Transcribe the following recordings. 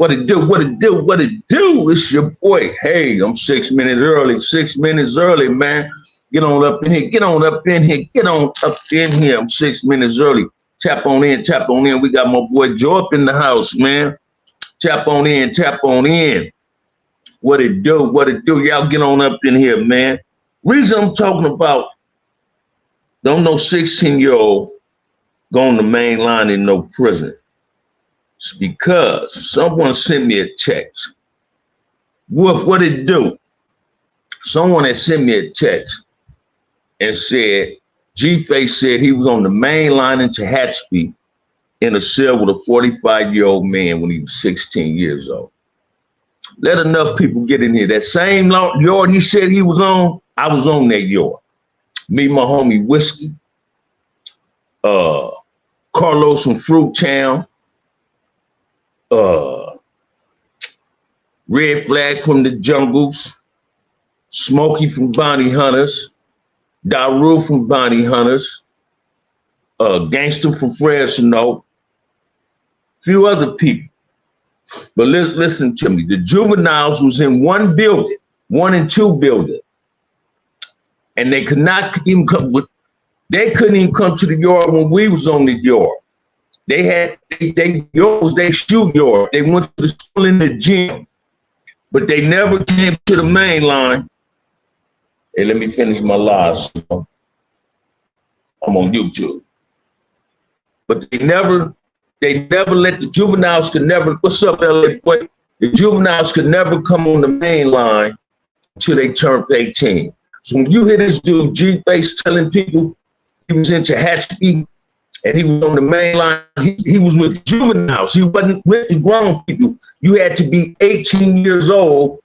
What it do? What it do? What it do? It's your boy. Hey, I'm 6 minutes early. 6 minutes early, man. Get on up in here. Get on up in here. Get on up in here. I'm 6 minutes early. Tap on in. Tap on in. We got my boy Joe up in the house, man. Tap on in. Tap on in. What it do? What it do? Y'all get on up in here, man. Reason I'm talking about, don't no 16-year-old going to mainline in no prison. It's because someone sent me a text. What it do? Someone had sent me a text and said, G-Face said he was on the main line in Tehachapi in a cell with a 45-year-old man when he was 16 years old. Let enough people get in here. That same yard he said he was on, I was on that yard. Me, my homie Whiskey, Carlos from Fruit Town, Red Flag from the Jungles, Smokey from Bounty Hunters, Daru from Bounty Hunters, Gangster from Fresno, few other people. But listen to me. The juveniles was in one building, 1 and 2 building, and they could not even come. They couldn't even come to the yard when we was on the yard. They had they shoot yard. They went to the school in the gym, but they never came to the main line. Hey, let me finish my live. I'm on YouTube. But they never let the juveniles could never, what's up, LA boy? The juveniles could never come on the main line until they turned 18. So when you hear this dude, G-Face, telling people he was in Tehachapi and he was on the main line, he was with juveniles. He wasn't with the grown people. You had to be 18 years old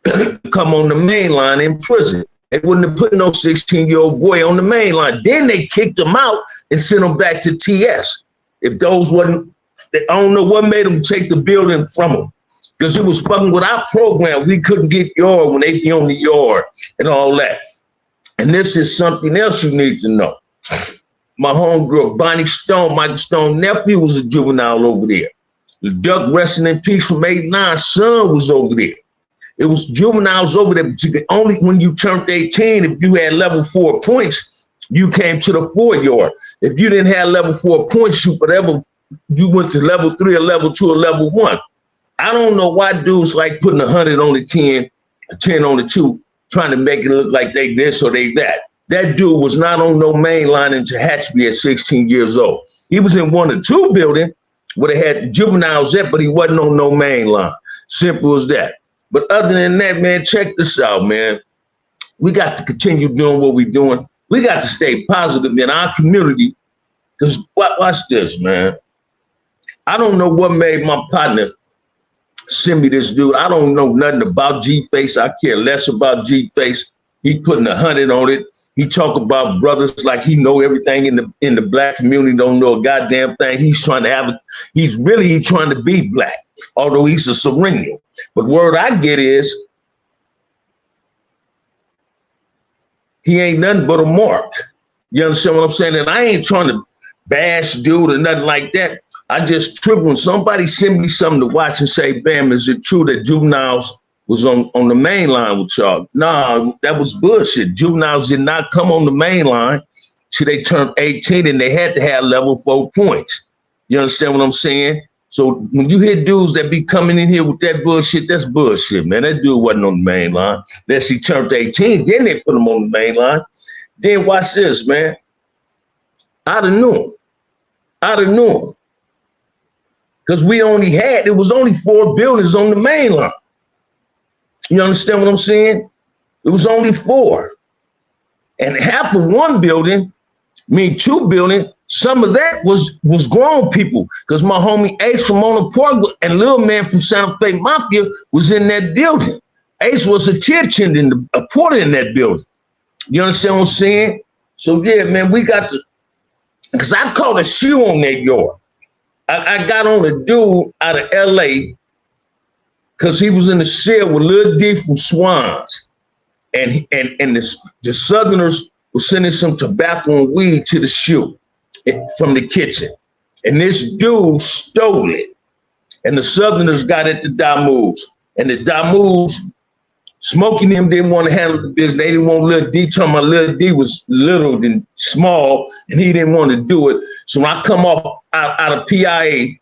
to come on the main line in prison. They wouldn't have put no 16-year-old boy on the main line. Then they kicked him out and sent him back to TS. If those wasn't, I don't know what made them take the building from them. Because it was fucking with our program. We couldn't get yard when they be on the yard and all that. And this is something else you need to know. My homegirl, Bonnie Stone, Michael Stone's nephew was a juvenile over there. The Duck resting in peace from 89, son was over there. It was juveniles over there, but you could only when you turned 18, if you had level 4 points, you came to the 4 yard. If you didn't have level 4 points, you went to level 3 or level 2 or level 1. I don't know why dudes like putting 100 on the 10, a 10 on the 2, trying to make it look like they this or they that. That dude was not on no main line in Tehachapi at 16 years old. He was in 1 or 2 building where they had juveniles at, but he wasn't on no main line. Simple as that. But other than that, man, check this out, man. We got to continue doing what we're doing. We got to stay positive in our community because watch this, man. I don't know what made my partner send me this dude. I don't know nothing about G-Face. I care less about G-Face. He putting 100 on it. He talk about brothers like he know everything in the black community, don't know a goddamn thing. He's trying to he's trying to be black, although he's a Serenial. But word I get is he ain't nothing but a mark. You understand what I'm saying? And I ain't trying to bash dude or nothing like that. I just trip when somebody send me something to watch and say, bam, is it true that juveniles was on the main line with y'all? Nah, that was bullshit. Juveniles did not come on the main line till they turned 18 and they had to have level 4 points. You understand what I'm saying? So when you hear dudes that be coming in here with that bullshit, that's bullshit, man. That dude wasn't on the main line. Unless he turned 18, then they put him on the main line. Then watch this, man. I'd have knew him. Because it was only 4 buildings on the main line. You understand what I'm saying? It was only 4. And half of 1 building, 2 buildings, some of that was grown people. Because my homie Ace from Mona Park and Lil Man from Santa Fe Mafia was in that building. Ace was a tier attendant, a porter in that building. You understand what I'm saying? So yeah, man, we got to, because I caught a shoe on that yard. I got on a dude out of LA because he was in the cell with Lil D from Swans. And the Southerners were sending some tobacco and weed to the shoe from the kitchen. And this dude stole it. And the Southerners got at the Damoos. And the Damoos, Smokey and them didn't want to handle the business. They didn't want Lil D. Talking about Lil D was little and small, and he didn't want to do it. So when I come off out of PIA,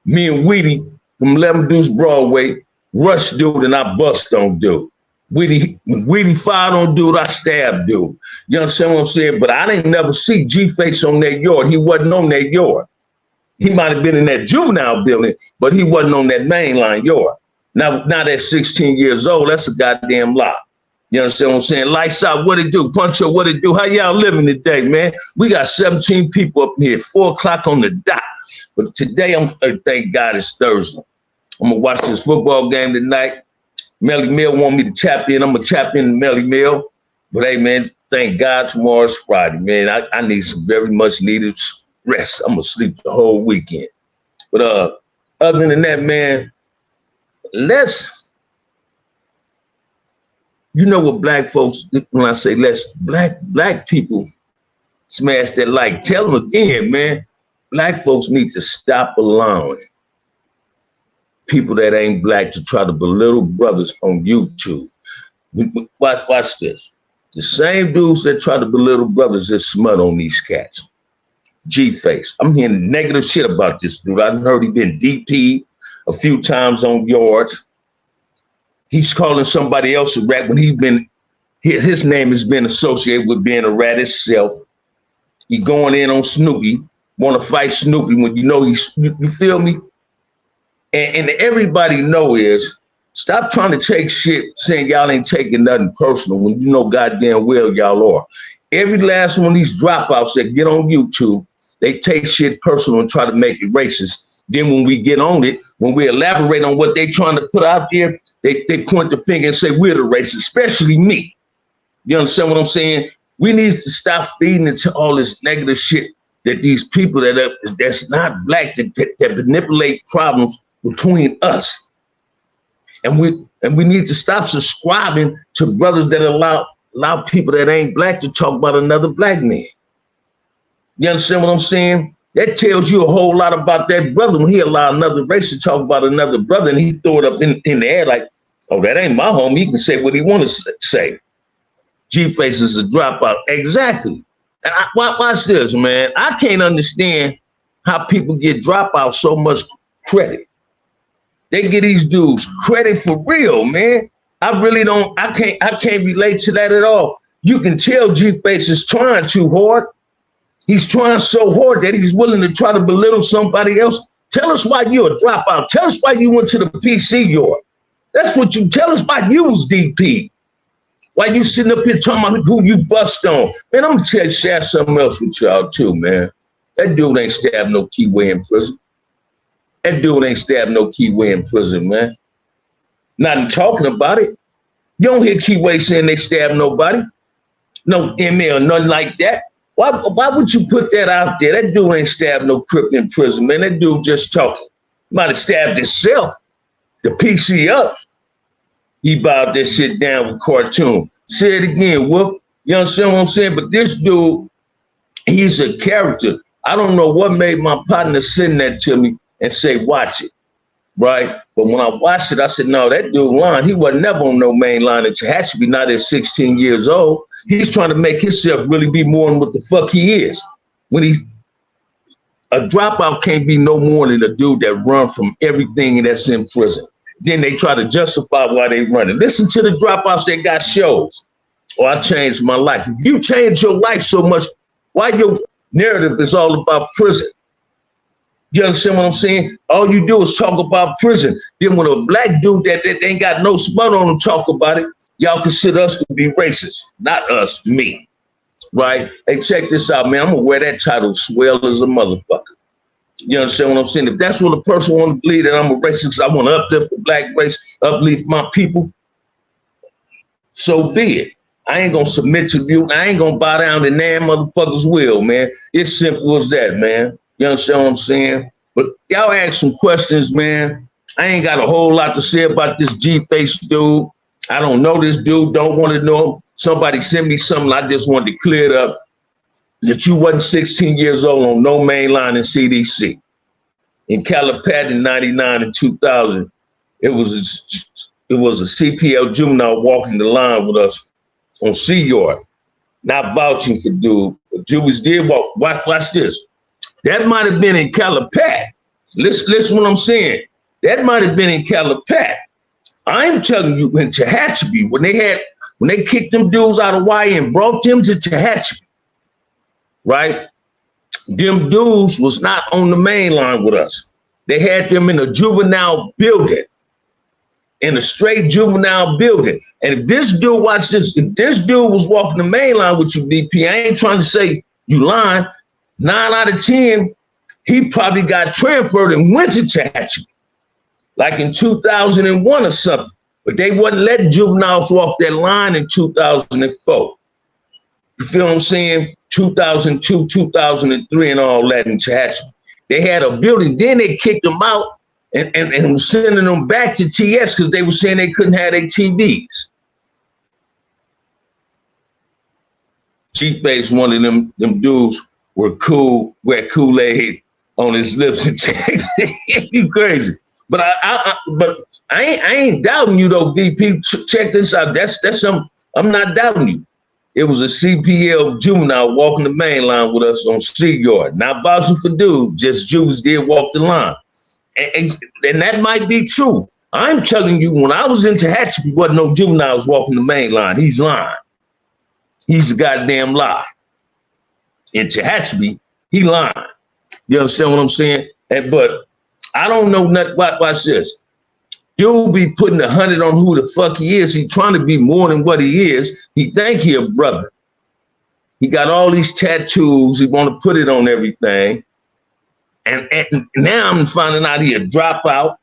me and Weedy from 11 Deuce Broadway, rush dude and I bust on dude. When Weedy fired on dude, I stabbed dude. You understand what I'm saying? But I didn't never see G-Face on that yard. He wasn't on that yard. He might have been in that juvenile building, but he wasn't on that mainline yard. Now at 16 years old, that's a goddamn lie. You understand what I'm saying? Lights out, what it do? Puncho, what it do? How y'all living today, man? We got 17 people up here, 4 o'clock on the dot. But today, thank God it's Thursday. I'm gonna watch this football game tonight. Melly Mill want me to tap in. I'm gonna tap in Melly Mill. But hey, man, thank God tomorrow's Friday, man. I need some very much needed rest. I'm gonna sleep the whole weekend. But other than that, man, you know what black folks, when I say black people smash that like. Tell them again, man, black folks need to stop allowing people that ain't black to try to belittle brothers on YouTube. Watch this. The same dudes that try to belittle brothers that smut on these cats. G-Face. I'm hearing negative shit about this dude. I heard he been DP a few times on yards. He's calling somebody else a rat when his name has been associated with being a rat itself. He going in on Snoopy, want to fight Snoopy when you know you feel me? And everybody know is, stop trying to take shit saying y'all ain't taking nothing personal when you know goddamn well y'all are. Every last one of these dropouts that get on YouTube, they take shit personal and try to make it racist. Then when we get on it, when we elaborate on what they trying to put out there, they point the finger and say we're the racist, especially me. You understand what I'm saying? We need to stop feeding into all this negative shit that these people that's not black that manipulate problems between us. And we need to stop subscribing to brothers that allow people that ain't black to talk about another black man. You understand what I'm saying? That tells you a whole lot about that brother when he allow another race to talk about another brother and he throw it up in the air like, oh, that ain't my homie. He can say what he want to say. G-Face is a dropout. Exactly. And watch this, man. I can't understand how people get dropouts so much credit. They get these dudes credit for real, man. I really don't, I can't relate to that at all. You can tell G-Face is trying too hard. He's trying so hard that he's willing to try to belittle somebody else. Tell us why you're a dropout. Tell us why you went to the PC yard. That's what you tell us why you was DP. Why you sitting up here talking about who you bust on. Man, I'm gonna share something else with y'all too, man. That dude ain't stabbed no Keyway in prison. That dude ain't stabbed no Keyway in prison, man. Not even talking about it. You don't hear Keyway saying they stabbed nobody. No ML, nothing like that. Why would you put that out there? That dude ain't stabbed no Crip in prison, man. That dude just talking. Might have stabbed himself. The PC up. He bowed that shit down with cartoon. Say it again, Whoop. You understand what I'm saying? But this dude, he's a character. I don't know what made my partner send that to me and say, watch it, right? But when I watched it, I said, no, that dude lying. He wasn't never on no main line until Hatchby, not at 16 years old. He's trying to make himself really be more than what the fuck he is. A dropout can't be no more than a dude that run from everything that's in prison. Then they try to justify why they running. Listen to the dropouts that got shows. Oh, I changed my life. If you change your life so much, why your narrative is all about prison? You understand what I'm saying? All you do is talk about prison. Then when a black dude that ain't got no smut on him talk about it, y'all consider us to be racist. Not us, me. Right? Hey, check this out, man. I'm gonna wear that title swell as a motherfucker. You understand what I'm saying? If that's what a person want to believe that I'm a racist, I want to uplift the black race, uplift my people, so be it. I ain't gonna submit to you. I ain't gonna bow down to damn motherfuckers' will, man. It's simple as that, man. You understand what I'm saying? But y'all ask some questions, man. I ain't got a whole lot to say about this G-Face dude. I don't know this dude, don't want to know him. Somebody sent me something, I just wanted to clear it up. That you wasn't 16 years old on no main line in CDC. in Calipat in 99 and 2000. It was a CPL juvenile walking the line with us on C Yard. Not vouching for dude, but Jewish did walk. Watch this. That might have been in Calipat. Listen what I'm saying. That might have been in Calipat. I'm telling you, in Tehachapi, when they kicked them dudes out of Hawaii and brought them to Tehachapi, right? Them dudes was not on the main line with us. They had them in a juvenile building, in a straight juvenile building. And if this dude, watch this, if this dude was walking the main line with you, BP, I ain't trying to say you lying. 9 out of 10, he probably got transferred and went to Tehachapi, like in 2001 or something. But they wasn't letting juveniles walk that line in 2004. You feel what I'm saying? 2002, 2003, and all that in Tehachapi. They had a building, then they kicked them out and was sending them back to TS because they were saying they couldn't have their TVs. Chief-Face, one of them dudes were cool, wear Kool-Aid on his lips and you crazy. But I ain't doubting you though, VP. Check this out. That's some. I'm not doubting you. It was a CPL juvenile walking the main line with us on C Yard. Not vouching for dude, just Jews did walk the line. And that might be true. I'm telling you, when I was in Tehachapi, wasn't no juveniles walking the main line. He's lying. He's a goddamn lie. In Tehachapi, he lying. You understand what I'm saying? But I don't know nothing. Watch this. You'll be putting 100 on who the fuck he is. He trying to be more than what he is. He think he a brother. He got all these tattoos. He want to put it on everything. And now I'm finding out he a dropout.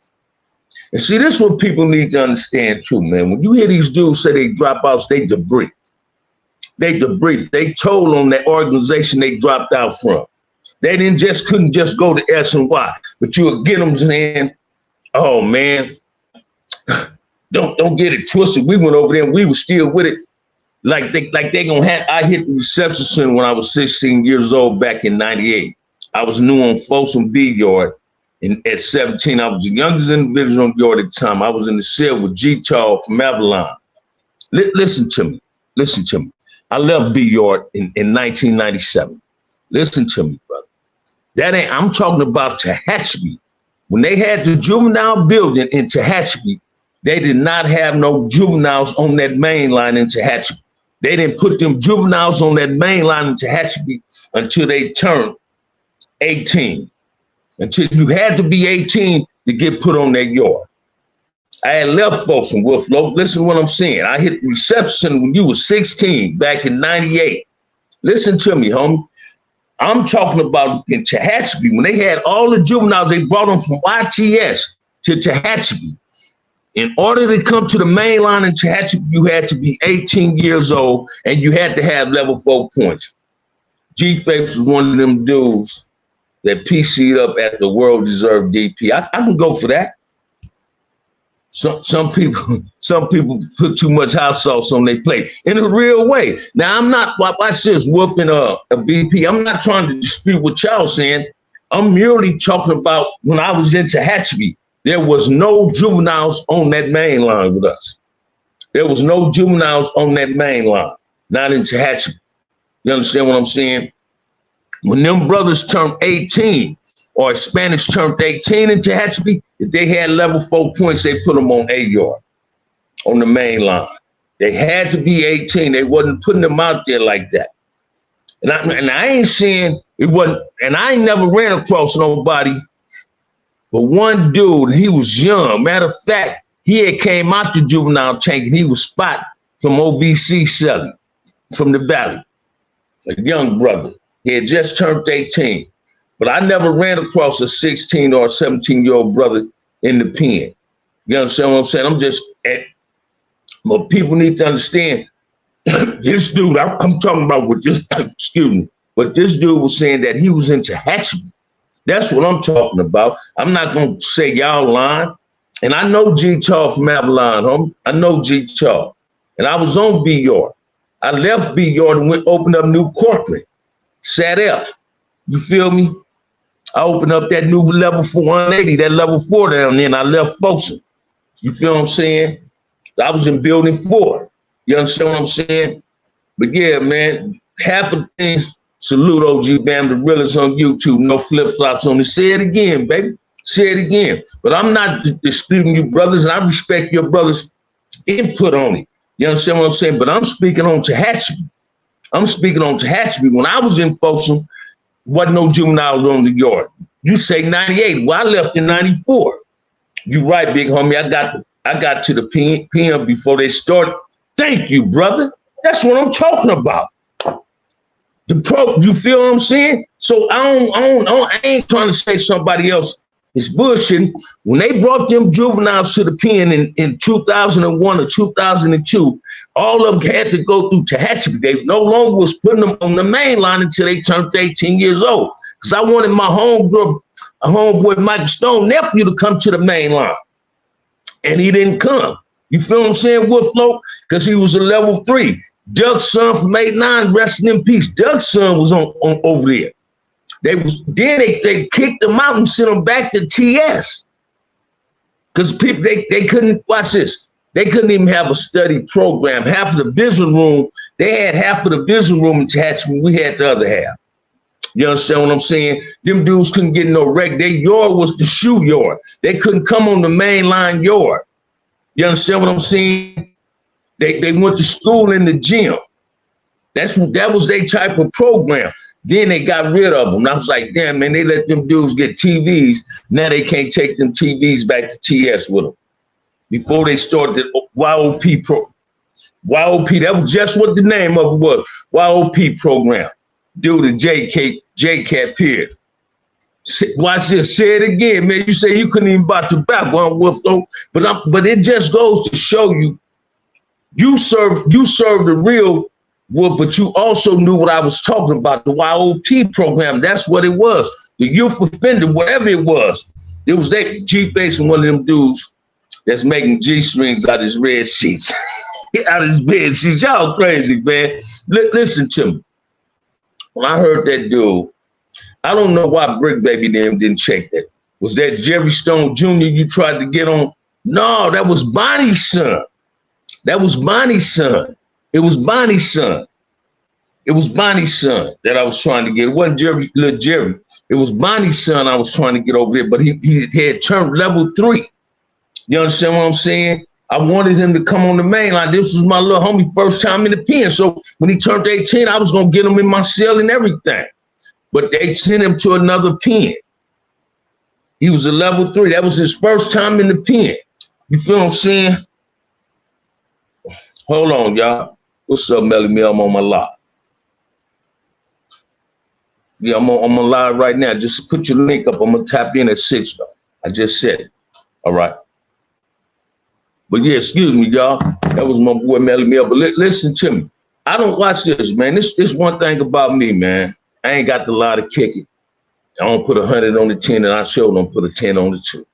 And see, this is what people need to understand too, man. When you hear these dudes say they dropouts, they debris. They debris. They told on that organization they dropped out from. They couldn't just go to S and Y. But you would get them saying, oh man, don't get it twisted. We went over there and we were still with it. Like they gonna have. I hit the reception center when I was 16 years old back in 98. I was new on Folsom B Yard. And at 17, I was the youngest individual on the yard at the time. I was in the cell with G-Tall from Avalon. Listen to me. Listen to me. I left B Yard in 1997. Listen to me, brother. I'm talking about Tehachapi. When they had the juvenile building in Tehachapi, they did not have no juveniles on that main line in Tehachapi. They didn't put them juveniles on that main line in Tehachapi until they turned 18. Until you had to be 18 to get put on that yard. I had left folks in Wolflow. Listen to what I'm saying. I hit reception when you were 16 back in 98. Listen to me, homie. I'm talking about in Tehachapi, when they had all the juveniles, they brought them from YTS to Tehachapi. In order to come to the main line in Tehachapi, you had to be 18 years old and you had to have level 4 points. G-Face was one of them dudes that PC'd up at the World Deserved DP. I can go for that. Some people put too much hot sauce on their plate in a real way. Now I'm not, watch this, whooping a BP. I'm not trying to dispute what y'all saying. I'm merely talking about when I was in Tehachapi, there was no juveniles on that main line with us. There was no juveniles on that main line, not in Tehachapi. You understand what I'm saying? When them brothers turned 18 or Spanish turned 18 in Tehachapi, if they had level 4 points, they put them on A Yard, on the main line. They had to be 18. They wasn't putting them out there like that. And I ain't saying it wasn't, and I ain't never ran across nobody, but one dude, he was young. Matter of fact, he had came out the juvenile tank and he was Spot from OVC selling from the Valley, a young brother. He had just turned 18, but I never ran across a 16 or 17-year-old brother in the pen. You understand what I'm saying? I'm just, but people need to understand this dude, I'm talking about with this, excuse me, but this dude was saying that he was in Tehachapi. That's what I'm talking about. I'm not going to say y'all lying. And I know G-Tall from Avalon, homie. I know G-Tall. And I was on B Yard. I left B Yard and opened up New Corcoran. Sat F, you feel me? I opened up that new level 180, that level 4 down there, and I left Folsom. You feel what I'm saying? I was in building 4. You understand what I'm saying? But yeah, man, half of things. Salute OG Bam, the realest on YouTube. No flip flops on it. Say it again, baby. Say it again. But I'm not disputing you, brothers, and I respect your brothers' input on it. You understand what I'm saying? But I'm speaking on Tehachapi. I'm speaking on Tehachapi. When I was in Folsom, wasn't no juveniles on the yard. You say 98. Well, I left in 94. You right, big homie. I got to the PM before they started. Thank you, brother. That's what I'm talking about. You feel what I'm saying? So I ain't trying to say somebody else is bullshitting. When they brought them juveniles to the pen in 2001 or 2002, all of them had to go through Tehachapi. They no longer was putting them on the main line until they turned 18 years old. Because I wanted my homeboy Michael Stone nephew to come to the main line. And he didn't come. You feel what I'm saying, Woodflow? Because he was a level 3. Doug's son from 89, resting in peace. Doug's son was on over there. They kicked him out and sent him back to TS. Because people they couldn't watch this. They couldn't even have a study program. Half of the vision room, they had half of the vision room attached. We had the other half. You understand what I'm saying? Them dudes couldn't get no rec. Their yard was the shoe yard. They couldn't come on the main line yard. You understand what I'm saying? They went to school in the gym. That was their type of program. Then they got rid of them. And I was like, damn, man, they let them dudes get TVs. Now they can't take them TVs back to TS with them. Before they started the YOP YOP, that was just what the name of it was. YOP program. Due to JCat period. Watch this. Say it again, man. You say you couldn't even buy tobacco on Woodflow, but it just goes to show you, you served the real Wood, but you also knew what I was talking about, the YOP program. That's what it was. The youth offender, whatever it was. It was that G-Face and one of them dudes that's making G-strings out of his red sheets. Out of his bed sheets. Y'all crazy, man. Listen to me. When I heard that dude, I don't know why Brick Baby them didn't check that. Was that Jerry Stone Jr. you tried to get on? No, that was Bonnie's son. That was Bonnie's son. It was Bonnie's son. It was Bonnie's son that I was trying to get. It wasn't little Jerry. It was Bonnie's son I was trying to get over there, but he had turned level 3. You understand what I'm saying? I wanted him to come on the main line. This was my little homie first time in the pen. So when he turned 18, I was going to get him in my cell and everything. But they sent him to another pen. He was a level 3. That was his first time in the pen. You feel what I'm saying? Hold on, y'all. What's up, Melly Mill? I'm on my live. Yeah, I'm on live right now. Just put your link up. I'm going to tap in at 6, though. I just said it. All right. But yeah, excuse me, y'all. That was my boy Melly Mill. But listen to me. I don't watch this, man. This one thing about me, man. I ain't got the lot of kicking. I don't put 100 on the 10, and I sure don't put a 10 on the 2.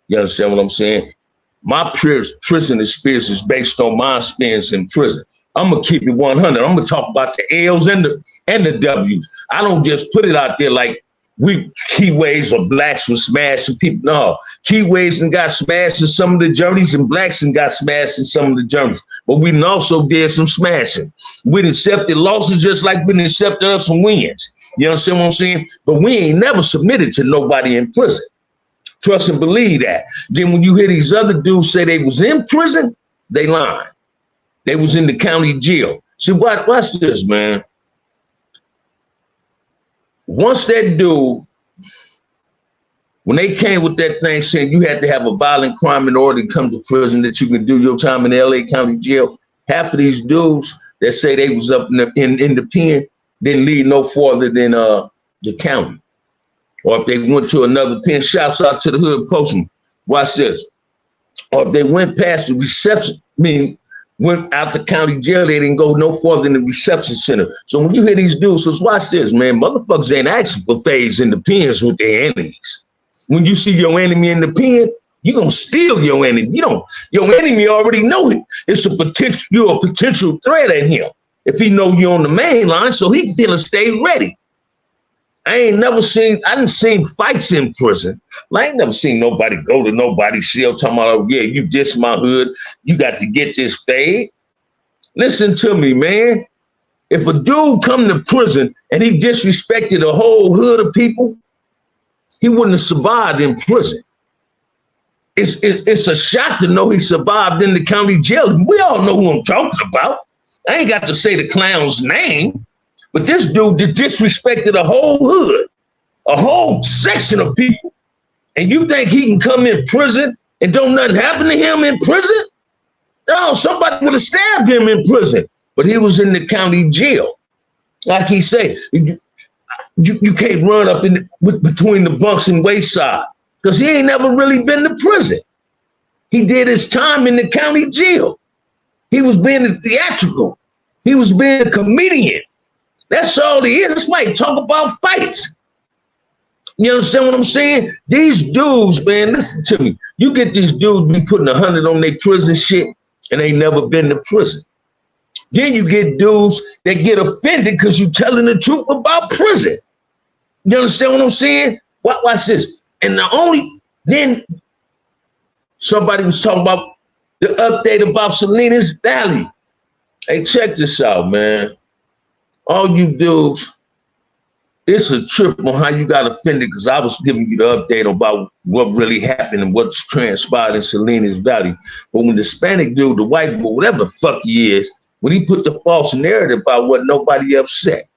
You understand what I'm saying? My prison experience is based on my experience in prison. I'm gonna keep it 100. I'm gonna talk about the L's and the W's. I don't just put it out there like we Keyways or blacks were smashing people. No, Keyways and got smashed in some of the journeys, and blacks and got smashed in some of the journeys. But we also did some smashing. We accepted losses just like we accepted us some wins. You understand what I'm saying? But we ain't never submitted to nobody in prison. Trust and believe that. Then when you hear these other dudes say they was in prison, they lying. They was in the county jail. See, watch this, man. Once that dude, when they came with that thing saying you had to have a violent crime in order to come to prison, that you can do your time in the LA County Jail, half of these dudes that say they was up in the pen didn't leave no farther than the county. Or if they went to another pen, shouts out to the hood postman. Watch this. Or if they went past the reception, went out the county jail, they didn't go no farther than the reception center. So when you hear these dudes, let's watch this, man. Motherfuckers ain't asking for phase in the pens with their enemies. When you see your enemy in the pen, you're gonna steal your enemy. Your enemy already know it. You're a potential threat at him. If he know you're on the main line, so he can stay ready. I didn't seen fights in prison. I ain't never seen nobody go to nobody's cell talking about, oh, yeah, you diss my hood. You got to get this paid. Listen to me, man. If a dude come to prison and he disrespected a whole hood of people, he wouldn't have survived in prison. It's a shock to know he survived in the county jail. We all know who I'm talking about. I ain't got to say the clown's name, but this dude disrespected a whole hood, a whole section of people. And you think he can come in prison and don't nothing happen to him in prison? No, somebody would have stabbed him in prison, but he was in the county jail. Like he said, you can't run up between the bunks and Wayside because he ain't never really been to prison. He did his time in the county jail. He was being theatrical. He was being a comedian. That's all he is. That's why he talk about fights. You understand what I'm saying? These dudes, man, listen to me. You get these dudes be putting 100 on their prison shit and they never been to prison. Then you get dudes that get offended because you're telling the truth about prison. You understand what I'm saying? Watch this. And then somebody was talking about the update about Salinas Valley. Hey, check this out, man. All you dudes, it's a trip on how you got offended because I was giving you the update about what really happened and what's transpired in Salinas Valley. But when the Hispanic dude, the white boy, whatever the fuck he is, when he put the false narrative about what nobody upset.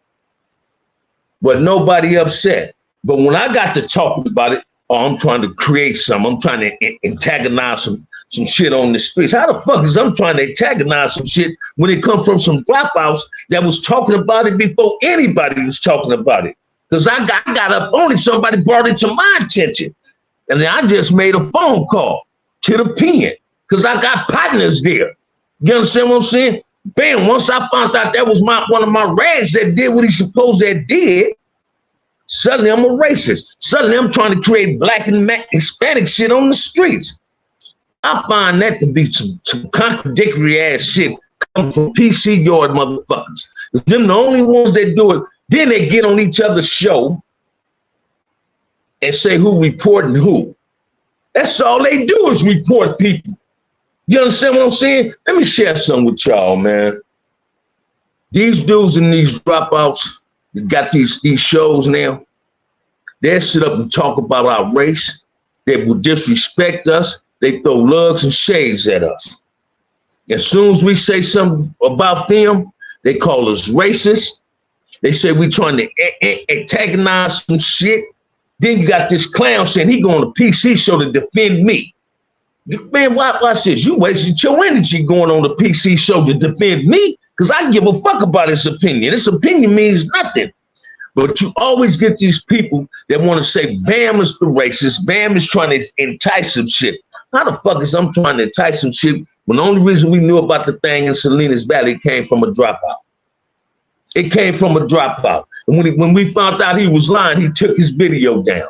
But nobody upset. But when I got to talking about it, I'm trying to create something. I'm trying to antagonize some shit on the streets. How the fuck is I'm trying to antagonize some shit when it comes from some dropouts that was talking about it before anybody was talking about it? Because I got up on it, somebody brought it to my attention. And then I just made a phone call to the pen because I got partners there. You understand what I'm saying? Bam, once I found out that was one of my rags that did what he supposed to did, suddenly I'm a racist. Suddenly I'm trying to create black and Hispanic shit on the streets. I find that to be some contradictory ass shit coming from PC yard motherfuckers. Them the only ones that do it. Then they get on each other's show and say who reporting who. That's all they do is report people. You understand what I'm saying? Let me share something with y'all, man. These dudes and these dropouts that got these shows now, they sit up and talk about our race. They will disrespect us. They throw lugs and shades at us. As soon as we say something about them, they call us racist. They say we trying to antagonize some shit. Then you got this clown saying he going to PC show to defend me. Man, watch this. You wasted your energy going on the PC show to defend me because I give a fuck about his opinion. His opinion means nothing. But you always get these people that want to say Bam is the racist. Bam is trying to entice some shit. How the fuck is I'm trying to entice some shit when the only reason we knew about the thing in Salinas Valley came from a dropout? It came from a dropout. And when we found out he was lying, he took his video down.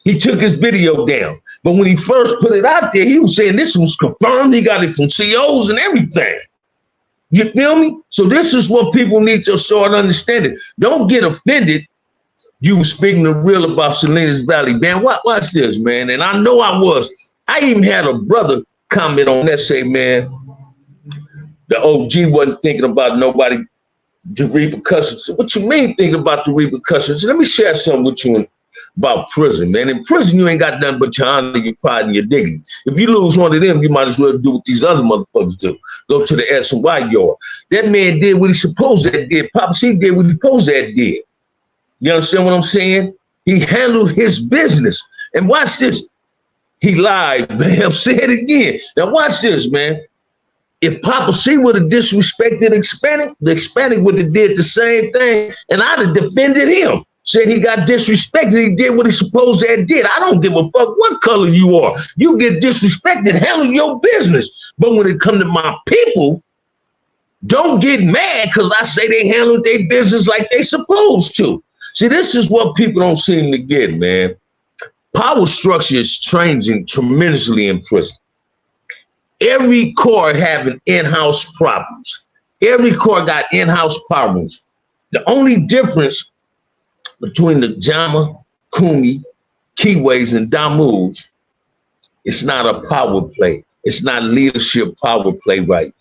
He took his video down. But when he first put it out there, he was saying this was confirmed. He got it from COs and everything. You feel me? So this is what people need to start understanding. Don't get offended. You were speaking the real about Salinas Valley. Man, watch this, man. And I know I was. I even had a brother comment on that, say, man, the OG wasn't thinking about nobody, the repercussions. What you mean thinking about the repercussions? Let me share something with you about prison, man. In prison, you ain't got nothing but your honor, your pride, and your dignity. If you lose one of them, you might as well do what these other motherfuckers do. Go to the S&Y yard. That man did what he supposed to did. Papa C did what he supposed to did. You understand what I'm saying? He handled his business. And watch this. He lied, man. Say it again. Now watch this, man. If Papa C would have disrespected the Hispanic would have did the same thing, and I'd have defended him. Said he got disrespected. He did what he supposed to have did. I don't give a fuck what color you are. You get disrespected, handle your business. But when it come to my people, don't get mad because I say they handle their business like they supposed to. See, this is what people don't seem to get, man. Power structure is changing tremendously in prison. Every court having in-house problems. Every court got in-house problems. The only difference between the Jama, Kumi, Kiwis, and Damus, it's not a power play. It's not leadership power play, right?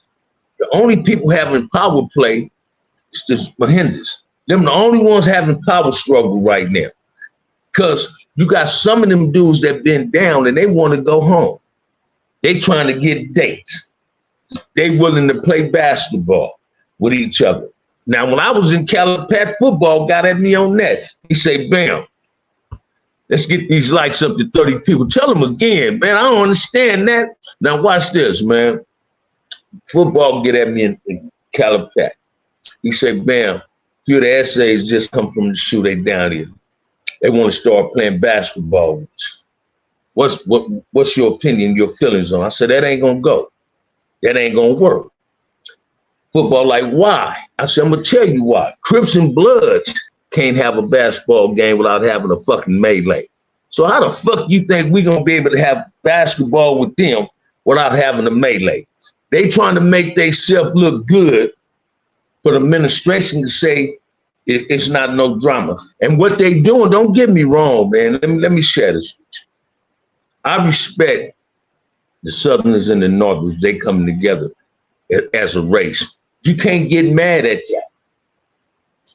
The only people having power play is the Mahindras. Them the only ones having power struggle right now. Because you got some of them dudes that been down and they want to go home. They trying to get dates. They willing to play basketball with each other. Now, when I was in Calipat, football got at me on that. He say, bam, let's get these likes up to 30 people. Tell them again, man, I don't understand that. Now watch this, man. Football get at me in Calipat. He say, bam, a few of the essays just come from the shoe, they down here. They want to start playing basketball with us. What's your opinion, your feelings on? I said, that ain't gonna go. That ain't gonna work. Football, like, why? I said, I'm gonna tell you why. Crips and Bloods can't have a basketball game without having a fucking melee. So how the fuck you think we gonna be able to have basketball with them without having a melee? They trying to make themselves look good for the administration to say it's not no drama. And what they doing, don't get me wrong, man. Let me share this with you. I respect the Southerners and the Northerners, they coming together as a race. You can't get mad at that.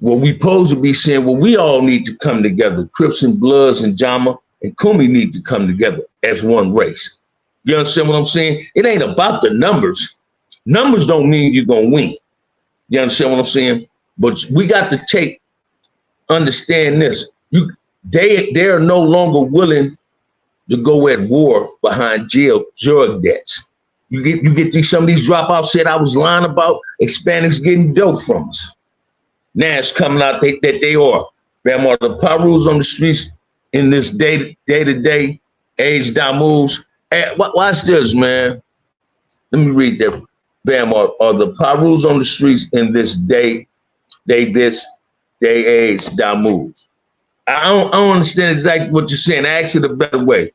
Well, we supposed to be saying, well, we all need to come together. Crips and Bloods and Jama and Kumi need to come together as one race. You understand what I'm saying? It ain't about the numbers. Numbers don't mean you're gonna win. You understand what I'm saying? But we got to understand this. They are no longer willing to go at war behind jail drug debts. You get some of these dropouts said I was lying about Hispanics getting dope from us. Now it's coming out that they are. Bam, are the Parus on the streets in this day-to-day age Damus. Hey, watch this, man. Let me read that. Bam, are the Parus on the streets in this day age Damus. I don't understand exactly what you're saying. Ask it a better way.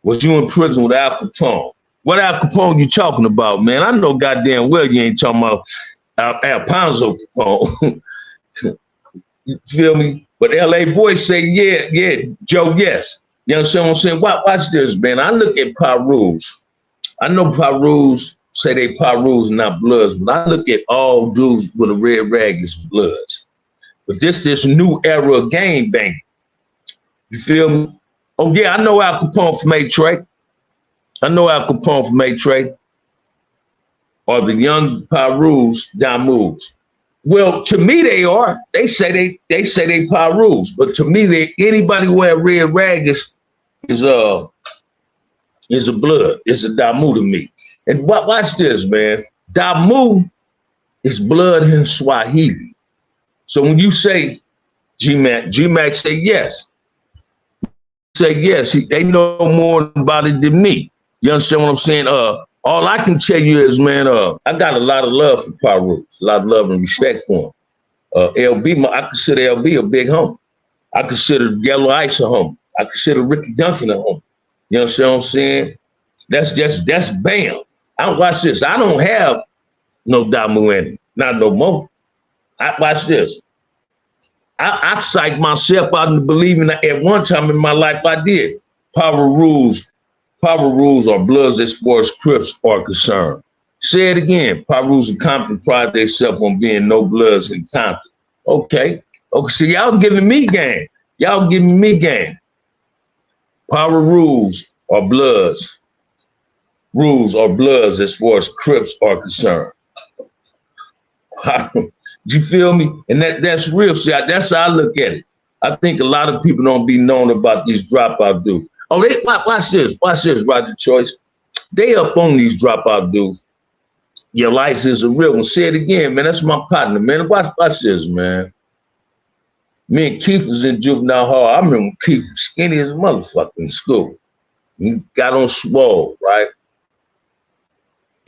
Was you in prison with Al Capone? What Al Capone you talking about, man? I know goddamn well you ain't talking about Alfonso Capone. You feel me? But LA boys say, yeah, Joe, yes. You understand what I'm saying? Watch this, man. I look at Parus. I know Parus say they Parus, not Bloods, but I look at all dudes with a red rag as Bloods. But this new era of gang banging. You feel me? Oh, yeah, I know Al Capone from A-Tray. I know Al Capone from A-Tray. Or the young Parus, Damus. Well, to me, they are. They say they Parus, but to me, anybody who wear red rag is a Blood. It's a Damu to me. And watch this, man. Damu is blood in Swahili. So when you say G-Mac say yes. Say yes, they know more about it than me. You understand what I'm saying? All I can tell you is, man, I got a lot of love for Parus, a lot of love and respect for him. LB, I consider LB a big homie. I consider Yellow Ice a homie. I consider Ricky Duncan a homie. You understand what I'm saying? That's bam. Watch this. I don't have no Damu in it, not no more. Watch this. I psyched myself out into believing that at one time in my life I did. Power rules or Bloods as far as Crips are concerned. Say it again. Parus and Compton pride themselves on being no Bloods in Compton. Okay, so y'all giving me game. Y'all giving me game. Power rules or Bloods. Rules or Bloods as far as Crips are concerned. You feel me? And that's real. See, that's how I look at it. I think a lot of people don't be known about these dropout dudes. Oh, watch this, Roger Choice. They up on these dropout dudes. Your life is a real one. Say it again, man. That's my partner, man. Watch this, man. Me and Keith was in juvenile hall. I remember Keith was skinny as a motherfucker in school. He got on swole, right?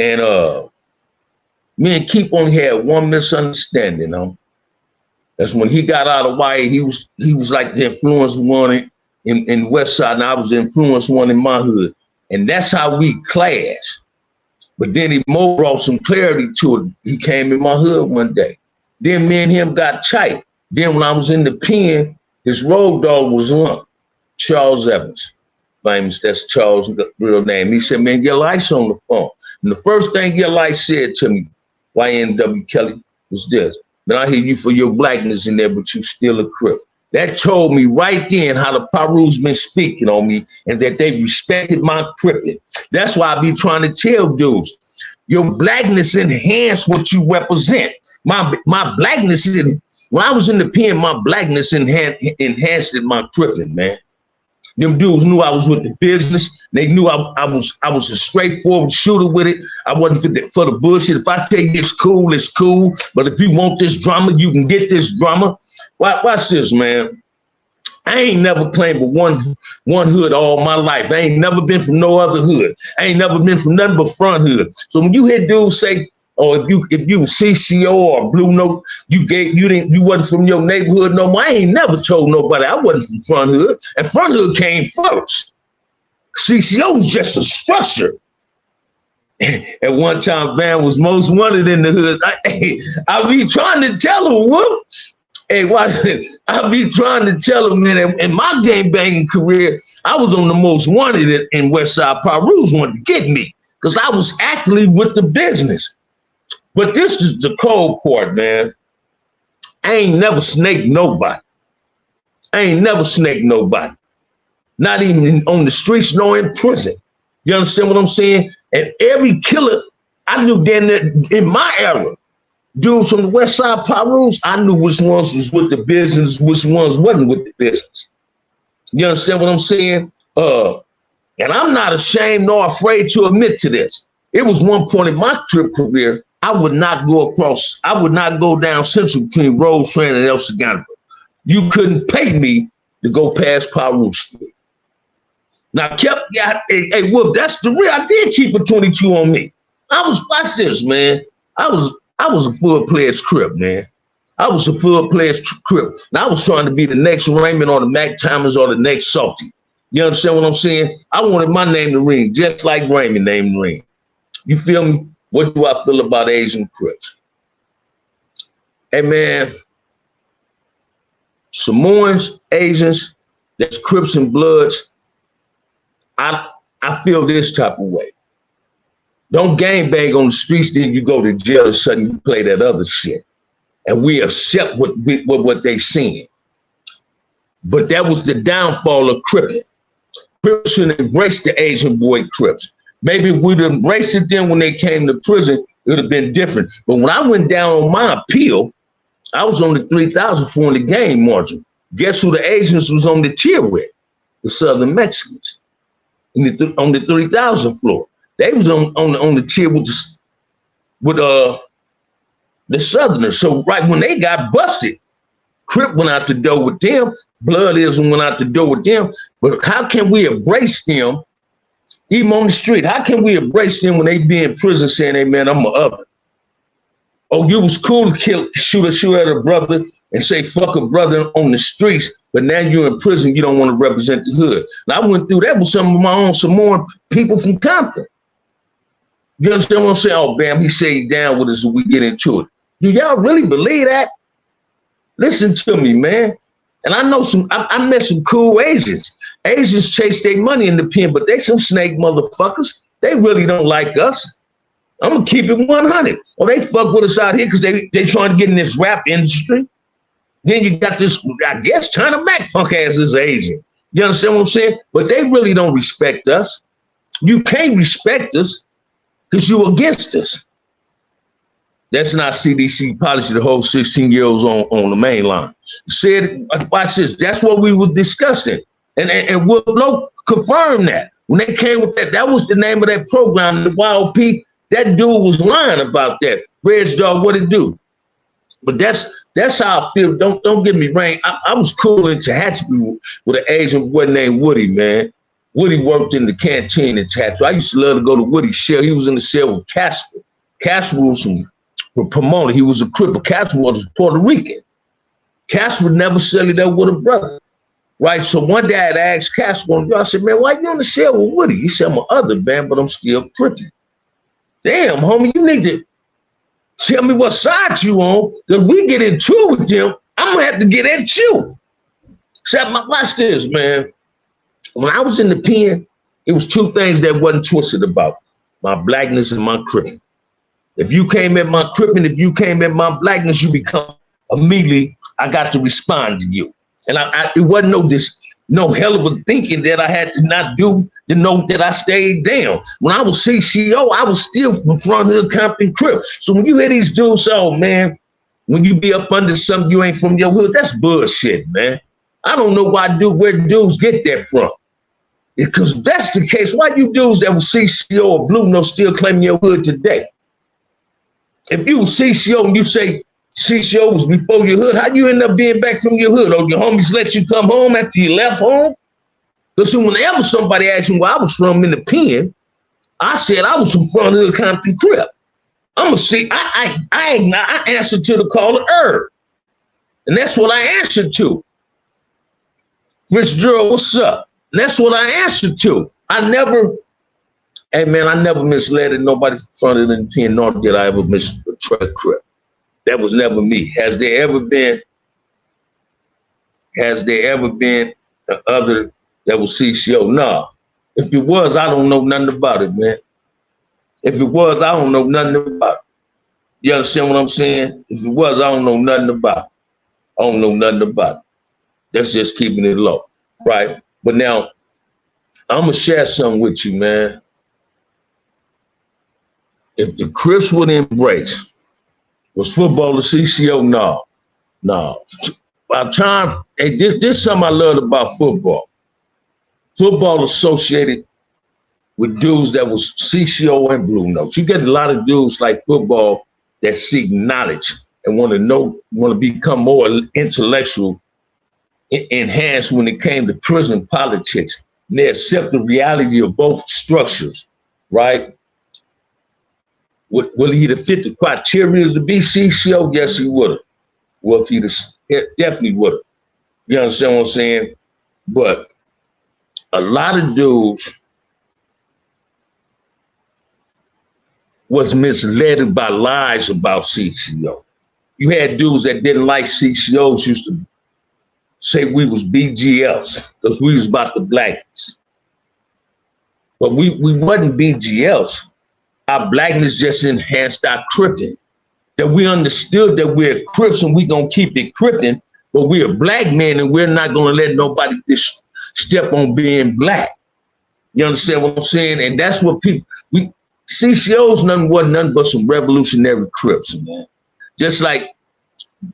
And me and Keith only had one misunderstanding, That's when he got out of YA, he was like the influence one in West Side, and I was the influence one in my hood. And that's how we clashed. But then he brought some clarity to it. He came in my hood one day. Then me and him got tight. Then when I was in the pen, his road dog was Lump, Charles Evans. Famous, that's Charles' real name. He said, man, get lights on the phone. And the first thing your light said to me, YNW Kelly, was this. Man, I hear you for your blackness in there, but you still a Crip. That told me right then how the Paru's been speaking on me and that they respected my Crippin'. That's why I be trying to tell dudes, your blackness enhance what you represent. My blackness, when I was in the pen, my blackness enhanced my Crippin', man. Them dudes knew I was with the business. They knew I was a straightforward shooter with it. I wasn't for the bullshit. If I tell you it's cool, it's cool. But if you want this drama, you can get this drama. Watch this, man. I ain't never claimed but one hood all my life. I ain't never been from no other hood. I ain't never been from nothing but front hood. So when you hear dudes say, oh, if you CCO or Blue Note, you wasn't from your neighborhood no more. I ain't never told nobody I wasn't from front hood. And front hood came first. CCO was just a structure. At one time, Van was most wanted in the hood. I be trying to tell him, whoop. Hey, I be trying to tell him, man, in my game banging career, I was on the most wanted in Westside. Paru's wanted to get me because I was actually with the business. But this is the cold part, man. I ain't never snaked nobody. I ain't never snaked nobody. Not even on the streets nor in prison. You understand what I'm saying? And every killer, I knew then that in my era, dudes from the West Side Paru's, I knew which ones was with the business, which ones wasn't with the business. You understand what I'm saying? And I'm not ashamed nor afraid to admit to this. It was one point in my Crip career, I would not go down Central between Rosecrans and El Segundo. You couldn't pay me to go past Paru Street. Now, hey, Wolf, that's the real. I did keep a 22 on me. Watch this, man. I was a full-pledged Crip, man. I was a full-pledged Crip. Now, I was trying to be the next Raymond or the Mac Timers or the next Salty. You understand what I'm saying? I wanted my name to ring, just like Raymond name to ring. You feel me? What do I feel about Asian Crips? Hey, man, Samoans, Asians, that's Crips and Bloods, I feel this type of way. Don't gang bang on the streets, then you go to jail and suddenly you play that other shit. And we accept what they seeing. But that was the downfall of Crippin'. Crips should embrace the Asian boy Crips. Maybe if we'd embraced it then when they came to prison, it would have been different. But when I went down on my appeal, I was on the 3,000 floor in the game margin. Guess who the Asians was on the tier with? The Southern Mexicans. On the 3,000 floor. They was on the tier with the Southerners. So right when they got busted, Crip went out the door with them, Bloodism went out the door with them. But how can we embrace them even on the street? How can we embrace them when they be in prison saying, hey man, I'm a other? Oh, you was cool to shoot at a brother and say fuck a brother on the streets, but now you're in prison, you don't want to represent the hood. And I went through that with some of my own Samoan people from Compton. You understand what I'm saying? Oh, bam, he stayed down with us and we get into it. Do y'all really believe that? Listen to me, man. And I know I met some cool Asians. Asians chase their money in the pen, but they some snake motherfuckers. They really don't like us. I'm gonna keep it 100. Oh, they fuck with us out here because they trying to get in this rap industry. Then you got this, I guess, China Mac punk ass is Asian. You understand what I'm saying? But they really don't respect us. You can't respect us because you against us. That's not CDC policy to hold 16-year-olds on the main line. Said, watch this. That's what we were discussing. And we'll confirm that. When they came with that, that was the name of that program, the YOP. That dude was lying about that. Reg Dog, what it do? But that's how I feel. Don't get me wrong. I was cool in Tehachapi with an Asian boy named Woody, man. Woody worked in the canteen in Tehachapi. I used to love to go to Woody's cell. He was in the cell with Casper. Casper was from Pomona. He was a cripple. Casper was Puerto Rican. Casper never cellied up with a brother. Right? So one day I asked Casper, I said, man, why you in the cell with Woody? He said, I'm an other man, but I'm still crippin'. Damn, homie, you need to tell me what side you on, because we get into it with them, I'm gonna have to get at you. Except watch this, man. When I was in the pen, it was two things that wasn't twisted about: my blackness and my cripping. If you came at my cripping, if you came at my blackness, you become immediately, I got to respond to you. And it wasn't no hell of a thinking that I had to not do to know that I stayed down. When I was CCO, I was still from Front Hood, Compton, Crip. So when you hear these dudes, oh man, when you be up under something you ain't from your hood, that's bullshit, man. I don't know where dudes get that from. Because if that's the case, why you dudes that was CCO or Blue Note still claiming your hood today? If you was CCO and you say CCO was before your hood, how you end up being back from your hood? Or your homies let you come home after you left home? Because whenever somebody asked me where I was from in the pen, I said I was from Front Hood, Compton, Crip. I'm gonna see. I answered to the call of Herb, and that's what I answered to. Fitzgerald, what's up? And that's what I answered to. Hey man, I never misled nobody from the pen, nor did I ever betray Crip. That was never me. Has there ever been the other that was CCO? No. If it was, I don't know nothing about it, man. If it was, I don't know nothing about it. You understand what I'm saying? If it was, I don't know nothing about it. I don't know nothing about it. That's just keeping it low, right? But now, I'm going to share something with you, man. If the Crips would embrace, was football the CCO? No. By the time, hey, this is something I loved about football. Football associated with dudes that was CCO and Blue Notes. You get a lot of dudes like football that seek knowledge and want to become more intellectual, enhanced when it came to prison politics. And they accept the reality of both structures, right? Will he have fit the criteria to be CCO? Yes, he would have. Well, if he definitely would have. You understand what I'm saying? But a lot of dudes was misled by lies about CCO. You had dudes that didn't like CCOs used to say we was BGLs because we was about the blackness. But we wasn't BGLs. Our blackness just enhanced our cripping. That we understood that we're Crips and we gonna keep it cripping, but we're black men and we're not gonna let nobody just step on being black. You understand what I'm saying? And that's what CCOs wasn't nothing but some revolutionary Crips, man. Just like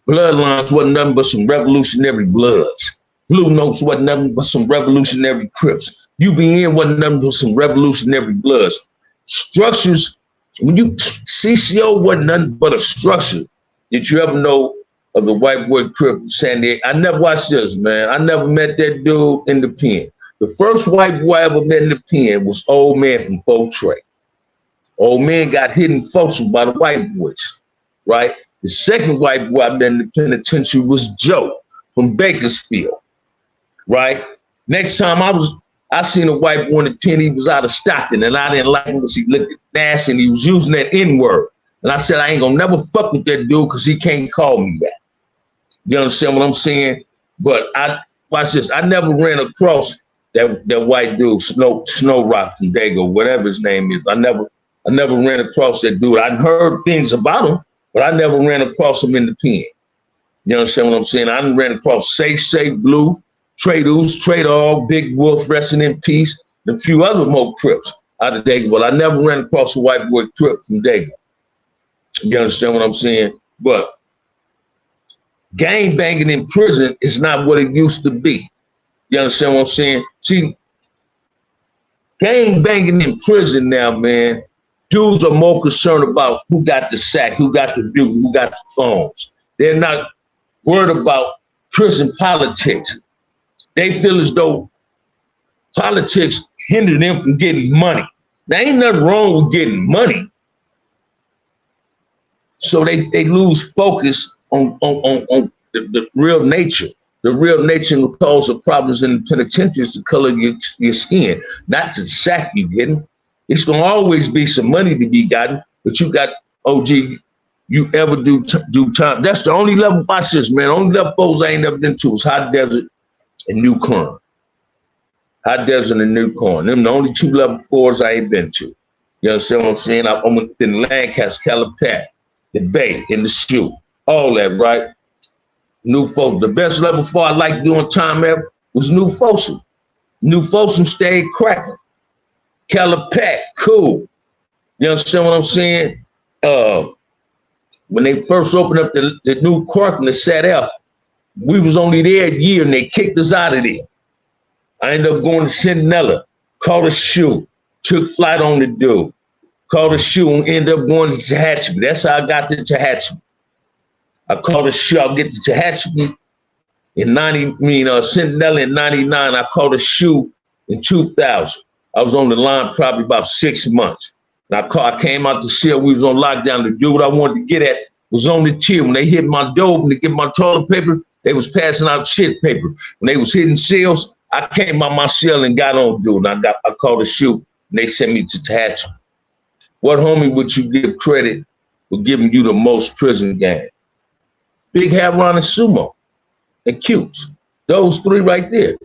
Bloodlines wasn't nothing but some revolutionary Bloods. Blue Notes wasn't nothing but some revolutionary Crips. UBN wasn't nothing but some revolutionary Bloods. Structures, CCO wasn't nothing but a structure. Did you ever know of the white boy Crip from San Diego? I never watched this, man. I never met that dude in the pen. The first white boy I ever met in the pen was Old Man from Fort Trey. Old Man got hit in Folsom by the white boys, right? The second white boy I met in the penitentiary was Joe from Bakersfield, right? Next time I seen a white boy in the pen, he was out of Stockton, and I didn't like him because he looked nasty and he was using that N-word. And I said, I ain't gonna never fuck with that dude because he can't call me that. You understand what I'm saying? But watch this. I never ran across that white dude, Snow Rock from Dago, whatever his name is. I never ran across that dude. I heard things about him, but I never ran across him in the pen. You understand what I'm saying? I ran across Say Blue, Trey Dog, Big Wolf, resting in peace, and a few other more Crips out of Dago. But I never ran across a white boy Crip from Dago. You understand what I'm saying? But gang banging in prison is not what it used to be. You understand what I'm saying? See, gang banging in prison now, man, dudes are more concerned about who got the sack, who got the dude, who got the phones. They're not worried about prison politics. They feel as though politics hinder them from getting money. There ain't nothing wrong with getting money. So they lose focus on the real nature. The real nature and cause of problems in the penitentiary is the color of your skin, not the sack you're getting. It's gonna always be some money to be gotten, but you got OG you ever do time. That's the only level. Watch this, man. Only level fours I ain't never been to is Hot Desert and New Corn. Hot Desert and New Corn. Them the only two level fours I ain't been to. You understand what I'm saying? I'm in Lancaster, Calipat, the Bay, in the Shoe, all that, right? New Folsom. The best level four I like doing time ever was New Folsom. New Folsom stayed cracking. Calipat, cool. You understand what I'm saying? When they first opened up the new Cork and the Sat F, we was only there a year and they kicked us out of there. I ended up going to Centinela, caught a shoe, took flight on the dude, caught a shoe and ended up going to Tehachapi. That's how I got to Tehachapi. I caught a shoe, I'll get to Tehachapi in Centinela in 99. I caught a shoe in 2000. I was on the line probably about 6 months. And I came out to see we was on lockdown. The dude I wanted to get at was on the tier. When they hit my door to get my toilet paper, they was passing out shit paper. When they was hitting seals, I came out my cell and got on dude. And I called a shoe and they sent me to Tehachapi. What homie would you give credit for giving you the most prison game? Big Haron and Sumo and Cutes. Those three right there.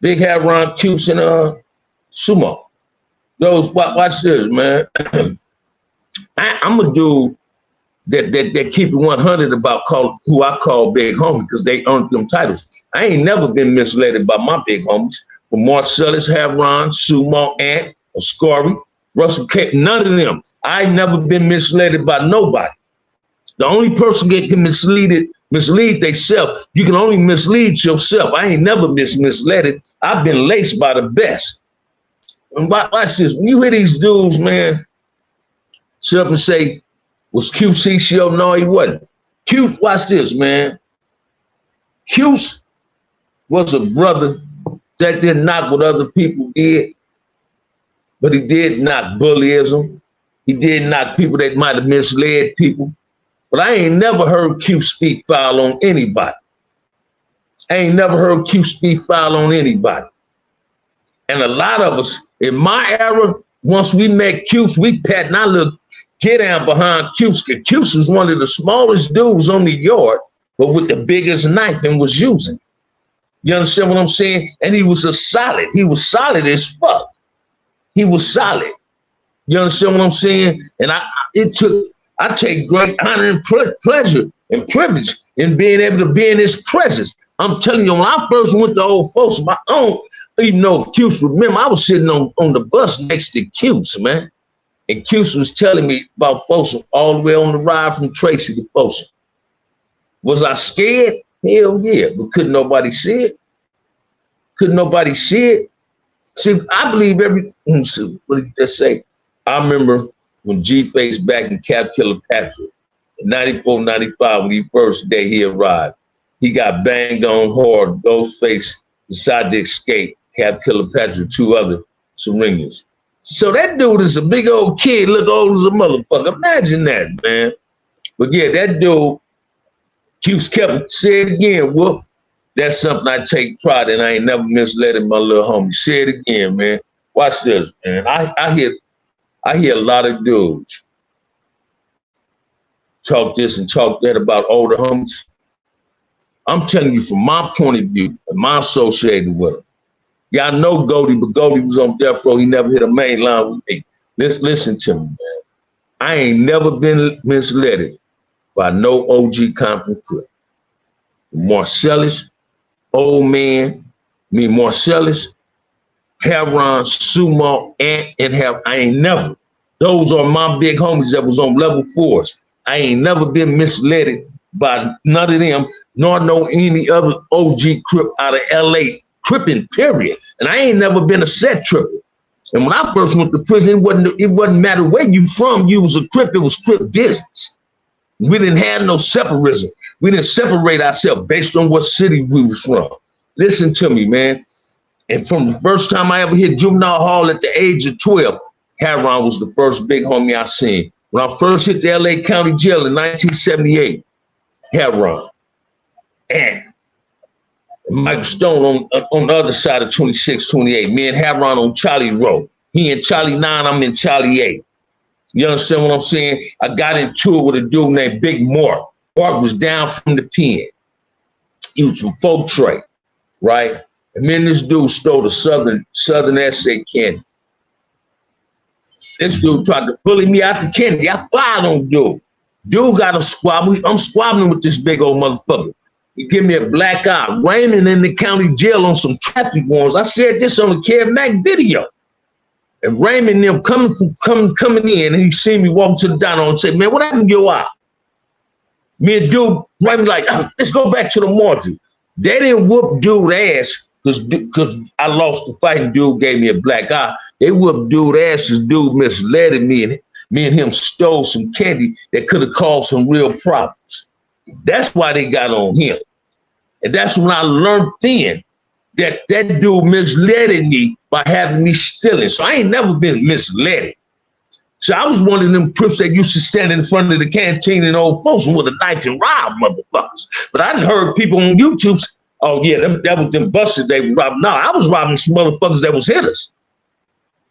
Big Haron, Cutes, and Sumo. Those, watch this, man. I'm a dude that keep it 100 about who I call big homie because they earned them titles. I ain't never been misled by my big homies. From Marcellus, Haron, Sumo, Ant, Ascari, Russell K, none of them. I ain't never been misled by nobody. The only person that can mislead themselves, you can only mislead yourself. I ain't never misled. I've been laced by the best. And watch this. When you hear these dudes, man, sit up and say, was Q CCO? No, he wasn't. Q, watch this, man. Q was a brother that didn't knock what other people did, but he did knock bullyism. He did knock people that might have misled people. But I ain't never heard Q speak foul on anybody. I ain't never heard Q speak foul on anybody. And a lot of us, in my era, once we met Cuse, we pat and I look, get down behind Cuse. Cuse was one of the smallest dudes on the yard, but with the biggest knife and was using. You understand what I'm saying? And he was solid. He was solid as fuck. He was solid. You understand what I'm saying? And I take great honor and pleasure and privilege in being able to be in his presence. I'm telling you, when I first went to Old Folsom, my own, even though Cuse, remember, I was sitting on the bus next to Cuse, man. And Cuse was telling me about Folsom all the way on the ride from Tracy to Folsom. Was I scared? Hell yeah, but couldn't nobody see it. Couldn't nobody see it. See, I believe what did he just say? I remember when G-Face back in Cap Killer Patrick in 94, 95, when he first day he arrived, he got banged on hard. Ghostface decided to escape. Cap Killer Patrick, two other Syringas. So that dude is a big old kid, look old as a motherfucker. Imagine that, man. But yeah, that dude keeps say it again, whoop. That's something I take pride in. I ain't never misled my little homie. Say it again, man. Watch this, man. I hear a lot of dudes talk this and talk that about older homies. I'm telling you from my point of view, am I associated with them? Y'all know Goldie, but Goldie was on death row. He never hit a main line with me. Listen to me, man. I ain't never been misled by no OG Compton crew. Marcellus, old man, Marcellus, Haron, Sumo, Ant, and I ain't never. Those are my big homies that was on level fours. I ain't never been misled by none of them, nor know any other OG Crip out of LA, Crippin', period. And I ain't never been a set tripper. And when I first went to prison, it wasn't matter where you from, you was a Crip, it was Crip business. We didn't have no separatism. We didn't separate ourselves based on what city we was from. Listen to me, man. And from the first time I ever hit juvenile hall at the age of 12, Haron was the first big homie I seen. When I first hit the LA County Jail in 1978, Haron. And Michael Stone on the other side of 26, 28. Me and Haron on Charlie Road. He in Charlie 9, I'm in Charlie 8. You understand what I'm saying? I got into it with a dude named Big Mark. Mark was down from the pen. He was from Folk Trade, right? And then this dude stole the Southern SA candy. This dude tried to bully me out the candy. I fired on dude. Dude got a squabble. I'm squabbling with this big old motherfucker. He give me a black eye. Raymond in the county jail on some traffic warrants. I said this on the Kev Mac video. And Raymond them coming in, and he seen me walk to the diner and said, man, what happened to your eye? Me and dude, Raymond like, let's go back to the mortuary. They didn't whoop dude ass because I lost the fight and dude gave me a black eye. They whooped dude ass because dude misled me, and me and him stole some candy that could have caused some real problems. That's why they got on him. And that's when I learned then that dude misled me by having me stealing. So I ain't never been misled. So I was one of them crips that used to stand in front of the canteen in Old Folsom with a knife and rob motherfuckers. But I done heard people on YouTube, oh yeah, that was them busted they were robbing. No, I was robbing some motherfuckers that was hitters.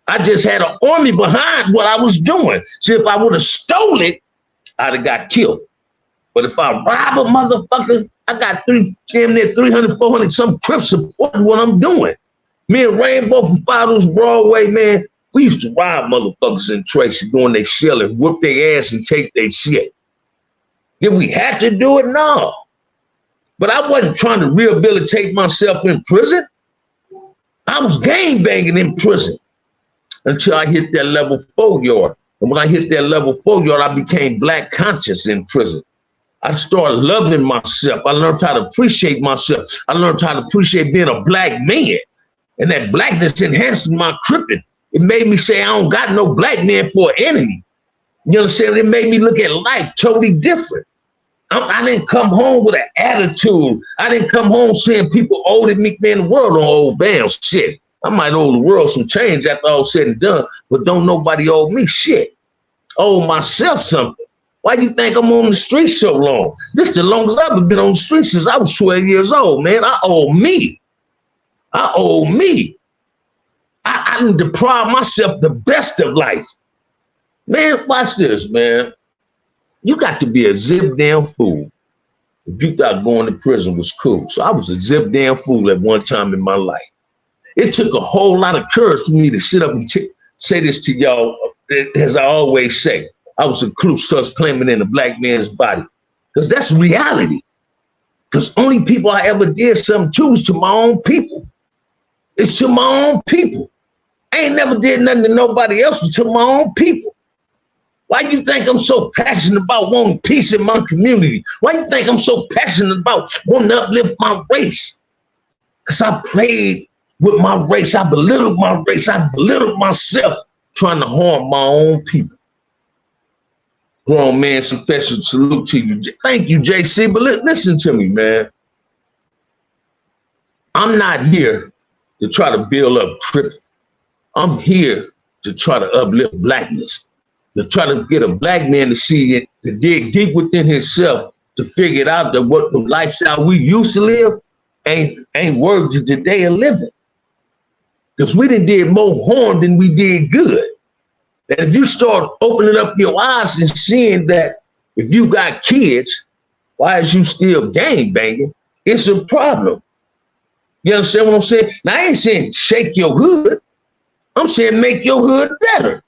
I just had an army behind what I was doing. See, if I would have stole it, I'd have got killed. But if I rob a motherfucker, I got damn near 300, 400 some crips supporting what I'm doing. Me and Rainbow from Fathers Broadway, man, we used to rob motherfuckers in Tracy doing their shell and whoop their ass and take their shit. Did we have to do it? No. But I wasn't trying to rehabilitate myself in prison. I was gang banging in prison until I hit that level 4 yard. And when I hit that level 4 yard, I became black conscious in prison. I started loving myself. I learned how to appreciate myself. I learned how to appreciate being a black man. And that blackness enhanced my cripping. It made me say, I don't got no black man for an enemy. You understand? It made me look at life totally different. I didn't come home with an attitude. I didn't come home saying people owe me, man, the world don't owe bounds. Shit. I might owe the world some change after all said and done, but don't nobody owe me shit. I owe myself something. Why do you think I'm on the streets so long? This is the longest I've ever been on the streets since I was 12 years old, man. I owe me. I owe me. I didn't deprive myself the best of life. Man, watch this, man. You got to be a zip damn fool if you thought going to prison was cool. So I was a zip damn fool at one time in my life. It took a whole lot of courage for me to sit up and say this to y'all, as I always say. I was a Klux claiming in a black man's body, because that's reality. Because only people I ever did something to was to my own people. It's to my own people. I ain't never did nothing to nobody else, but to my own people. Why do you think I'm so passionate about wanting peace in my community? Why do you think I'm so passionate about wanting to uplift my race? Because I played with my race. I belittled my race. I belittled myself trying to harm my own people. Grown man, some special salute to you. Thank you, JC, but listen to me, man. I'm not here to try to build up crip. I'm here to try to uplift blackness, to try to get a black man to see it, to dig deep within himself, to figure it out that what the lifestyle we used to live ain't worthy today of living. Because we did more harm than we did good. And if you start opening up your eyes and seeing that if you got kids, why is you still gang banging? It's a problem. You understand what I'm saying? Now, I ain't saying shake your hood. I'm saying make your hood better.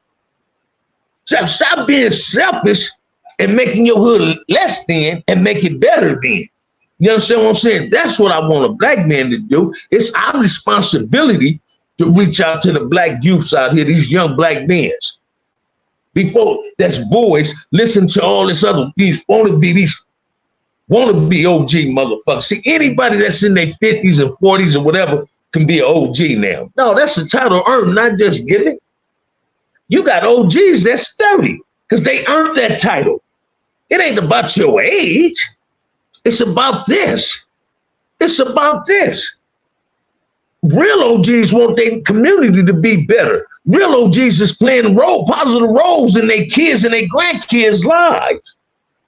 So stop being selfish and making your hood less than and make it better than. You understand what I'm saying? That's what I want a black man to do. It's our responsibility to reach out to the black youths out here, these young black men. Before that's boys, listen to all this other, these wannabe OG motherfuckers. See, anybody that's in their 50s and 40s or whatever can be an OG now. No, that's a title earned, not just given. You got OGs that's 30 because they earned that title. It ain't about your age. It's about this. It's about this. Real OGs want their community to be better. Real OGs is playing positive roles in their kids and their grandkids' lives.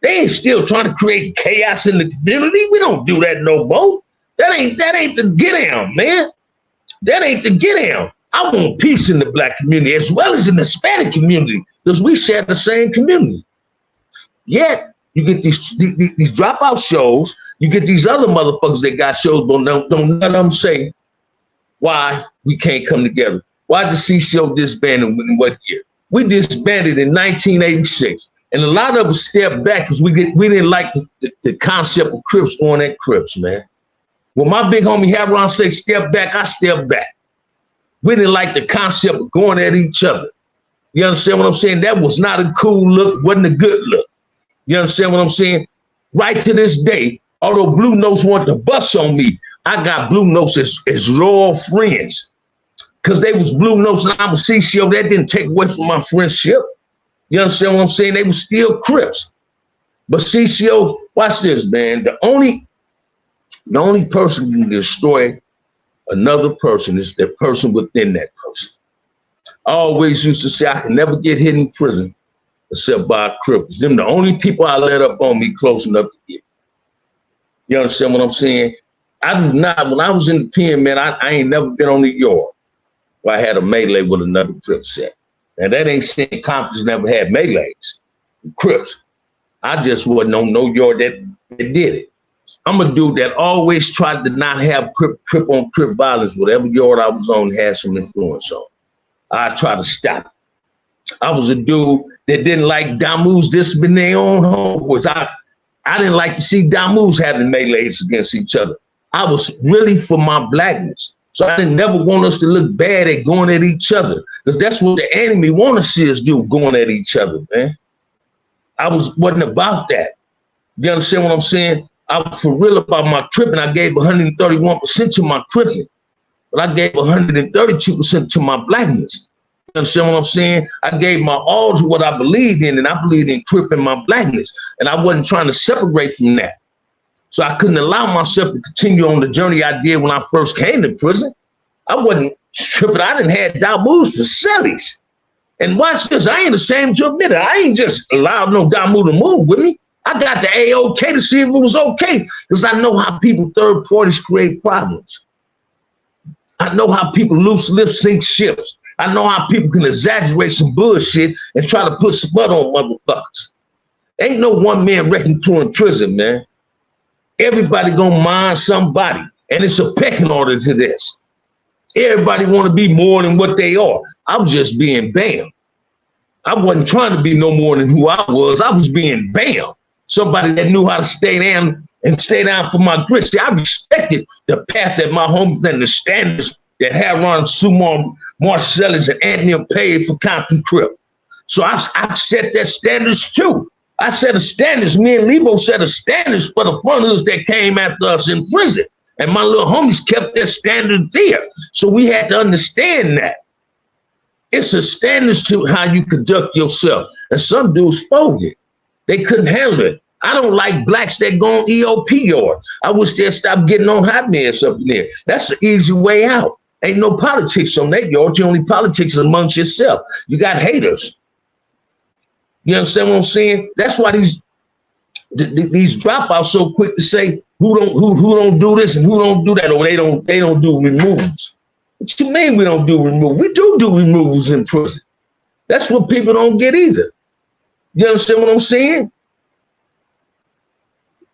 They ain't still trying to create chaos in the community. We don't do that no more. That ain't the get down, man. That ain't the get down. I want peace in the black community as well as in the Hispanic community because we share the same community. Yet you get these dropout shows. You get these other motherfuckers that got shows, but don't let them say why we can't come together. Why the CCO disbanded in what year? We disbanded in 1986. And a lot of us stepped back because we didn't like the concept of Crips going at Crips, man. When my big homie Haron say step back, I step back. We didn't like the concept of going at each other. You understand what I'm saying? That was not a cool look, wasn't a good look. You understand what I'm saying? Right to this day, although Blue Notes want to bust on me, I got Blue Notes as loyal friends. Because they was Blue Notes and I was CCO, that didn't take away from my friendship. You understand what I'm saying? They were still Crips. But CCO, watch this, man. The only person who can destroy another person is the person within that person. I always used to say I can never get hit in prison except by a Crip. Them the only people I let up on me close enough to get. You understand what I'm saying? I do not, when I was in the pen, man, I ain't never been on the yard where I had a melee with another Crip set. And that ain't saying Compton's never had melees, Crips. I just wasn't on no yard that did it. I'm a dude that always tried to not have Crip on Crip violence. Whatever yard I was on had some influence on. I try to stop it. I was a dude that didn't like Damu's discipline their own homeboys. I didn't like to see Damu's having melees against each other. I was really for my blackness. So I didn't never want us to look bad at going at each other because that's what the enemy want to see us do, going at each other, man. I wasn't about that. You understand what I'm saying? I was for real about my tripping. I gave 131% to my tripping, but I gave 132% to my blackness. You understand what I'm saying? I gave my all to what I believed in, and I believed in tripping my blackness, and I wasn't trying to separate from that. So I couldn't allow myself to continue on the journey I did when I first came to prison. I wasn't tripping. I didn't have Damu's for cellies. And watch this, I ain't ashamed to admit it. I ain't just allowed no Damu to move with me. I got the A-OK to see if it was okay because I know how people third parties create problems. I know how people loose lips sink ships. I know how people can exaggerate some bullshit and try to put smut on motherfuckers. Ain't no one man wrecking through in prison, man. Everybody gonna mind somebody, and it's a pecking order to this. Everybody want to be more than what they are. I was just being Bam. I wasn't trying to be no more than who I was. I was being Bam. Somebody that knew how to stay down and stay down for my grit. See, I respected the path that my homies and the standards that Haron, Sumar, Marcellus, and Anthony paid for Compton Crip. So I set that standards too. I set a standards. Me and Lebo set a standards for the fronters that came after us in prison. And my little homies kept their standard there. So we had to understand that. It's a standards to how you conduct yourself. And some dudes fold it. They couldn't handle it. I don't like blacks that go on EOP yard. I wish they'd stop getting on hot meds up in there. That's the easy way out. Ain't no politics on that yard. You only politics amongst yourself. You got haters. You understand what I'm saying? That's why these dropouts so quick to say who don't do this and who don't do that, or they don't do removals. What you mean we don't do removals? We do removals in prison. That's what people don't get either. You understand what I'm saying?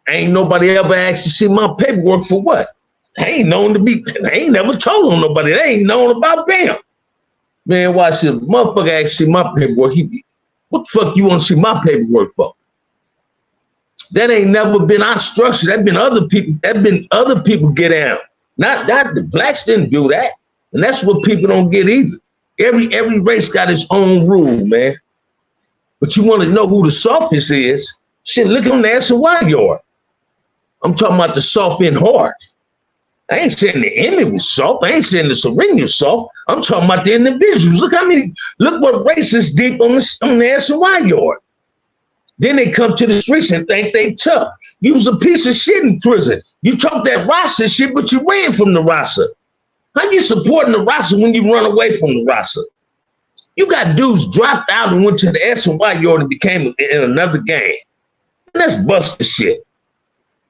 Ain't nobody ever asked to see my paperwork for what? I ain't never told on nobody. They ain't known about Bam. Man, watch this. Motherfucker asked to see my paperwork. What the fuck you want to see my paperwork for? That ain't never been our structure. That been other people get out. Not the blacks didn't do that. And that's what people don't get either. Every race got its own rule, man. But you want to know who the softest is? Shit, look on the S&Y yard. I'm talking about the soft in heart. I ain't saying the enemy was soft. I ain't saying the Serene was soft. I'm talking about the individuals. Look what racists did on the S&Y yard. Then they come to the streets and think they tough. You was a piece of shit in prison. You talk that Rasa shit, but you ran from the Rasa. How you supporting the Rasa when you run away from the Rasa? You got dudes dropped out and went to the S&Y yard and became in another gang. And that's buster shit.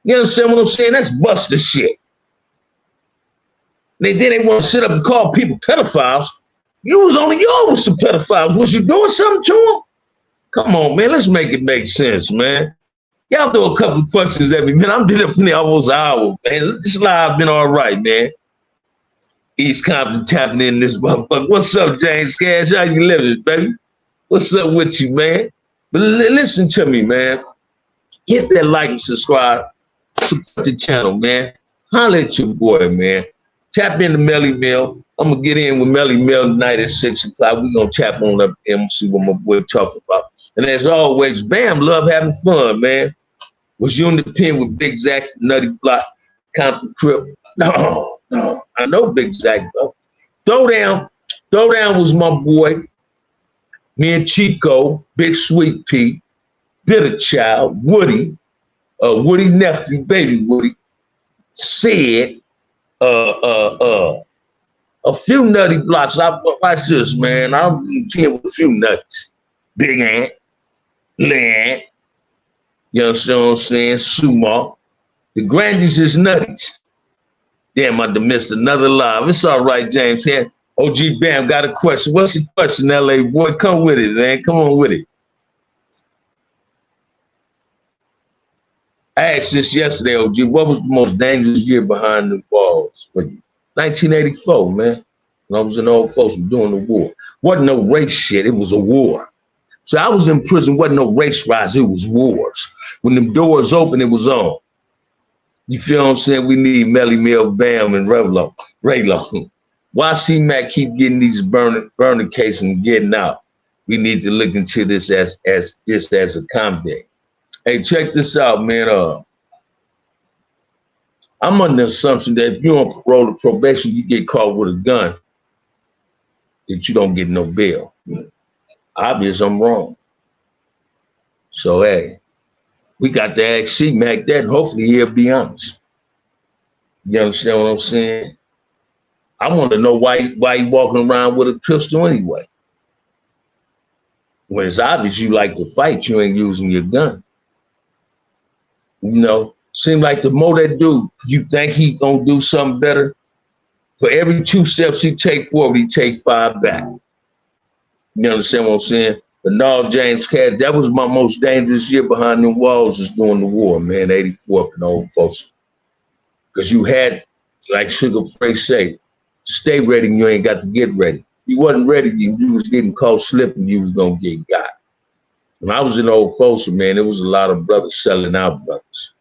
You understand what I'm saying? That's buster shit. Then they want to sit up and call people pedophiles. You was on the yard with some pedophiles. Was you doing something to them? Come on, man. Let's make it make sense, man. Y'all throw a couple of questions at me, man. I've been up in there almost an hour, man. This live been all right, man. East Compton tapping in this motherfucker. What's up, James Cash? How you living, baby? What's up with you, man? But listen to me, man. Hit that like and subscribe. Support the channel, man. Holla at your boy, man. Tap into Melly Mill. I'm going to get in with Melly Mill tonight at 6 o'clock. We're going to tap on up and see what my boy talking about. And as always, Bam, love having fun, man. Was you in the pen with Big Zach, Nutty Block, Compton Crip? No. I know Big Zach, though. Throwdown was my boy. Me and Chico, Big Sweet Pea, Bitter Child, Woody, Woody nephew, baby Woody, said, a few nutty blocks. Watch this, man. I'm in with a few nuts. Big Ant, Land, you understand what I'm saying? Sumo. The Grandies is nutties. Damn, I missed another live. It's all right, James. Here, OG Bam got a question. What's the question, LA boy? Come with it, man. Come on with it. I asked this yesterday, OG. What was the most dangerous year behind the walls for you? 1984, man. When I was in old folks doing the war. Wasn't no race shit. It was a war. So I was in prison. Wasn't no race riots. It was wars. When the doors open, it was on. You feel what I'm saying? We need Melly Mill, Bam, and Raylo. Why C-Mac keep getting these burning cases and getting out? We need to look into this as a combat. Hey, check this out, man. I'm under the assumption that if you're on parole or probation, you get caught with a gun, that you don't get no bail. Obvious I'm wrong. So, hey, we got to ask C-Mac that, and hopefully he'll be honest. You understand what I'm saying? I want to know why he walking around with a pistol anyway. When it's obvious you like to fight, you ain't using your gun. You know, seem like the more that dude, you think he gonna do something better. For every 2 steps he take forward, he take 5 back. You understand what I'm saying? But no, James Cash, that was my most dangerous year behind the walls is during the war, man, 84 and old folks. Because you had, like Sugar Frey say, stay ready and you ain't got to get ready. You wasn't ready, you was getting caught slipping, you was gonna get got. When I was in old folks, man, there was a lot of brothers selling out brothers.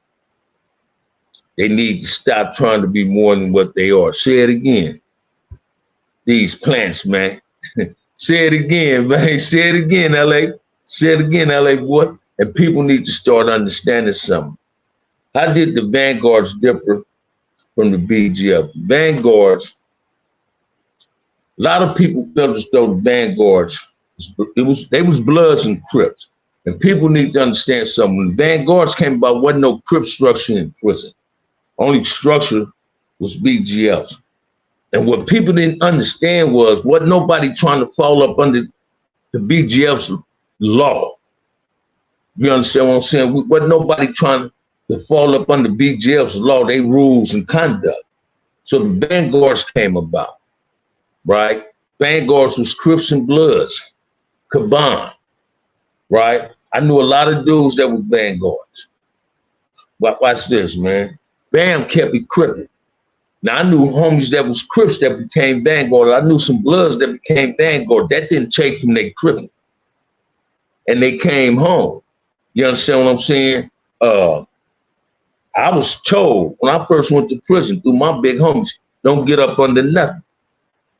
They need to stop trying to be more than what they are. Say it again. These plants, man. Say it again, man. Say it again, LA. Say it again, LA boy. And people need to start understanding something. How did the Vanguards differ from the BGF? Vanguards, a lot of people felt as though the Vanguards, they was Bloods and Crips. And people need to understand something. When the Vanguards came about, wasn't no Crip structure in prison. Only structure was BGFs. And what people didn't understand wasn't nobody trying to fall up under the BGF's law. You understand what I'm saying? Wasn't nobody trying to fall up under BGF's law, they rules and conduct. So the Vanguards came about, right? Vanguards was Crips and Bloods, Caban, right? I knew a lot of dudes that were Vanguards. Watch this, man. Bam kept it crippin'. Now, I knew homies that was Crips that became Vanguard. I knew some Bloods that became Vanguard. That didn't take from their crippin'. And they came home. You understand what I'm saying? I was told when I first went to prison through my big homies, don't get up under nothing.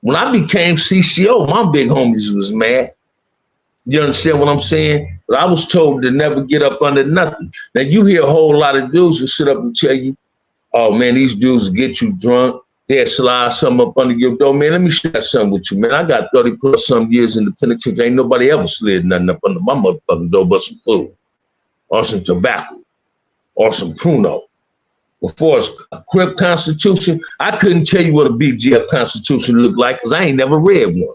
When I became CCO, my big homies was mad. You understand what I'm saying? But I was told to never get up under nothing. Now, you hear a whole lot of dudes that sit up and tell you, oh, man, these dudes get you drunk. They'll slide something up under your door. Man, let me share something with you, man. I got 30 plus some years in the penitentiary. Ain't nobody ever slid nothing up under my motherfucking door but some food or some tobacco or some pruno. Before it's a Crip Constitution, I couldn't tell you what a BGF Constitution looked like because I ain't never read one.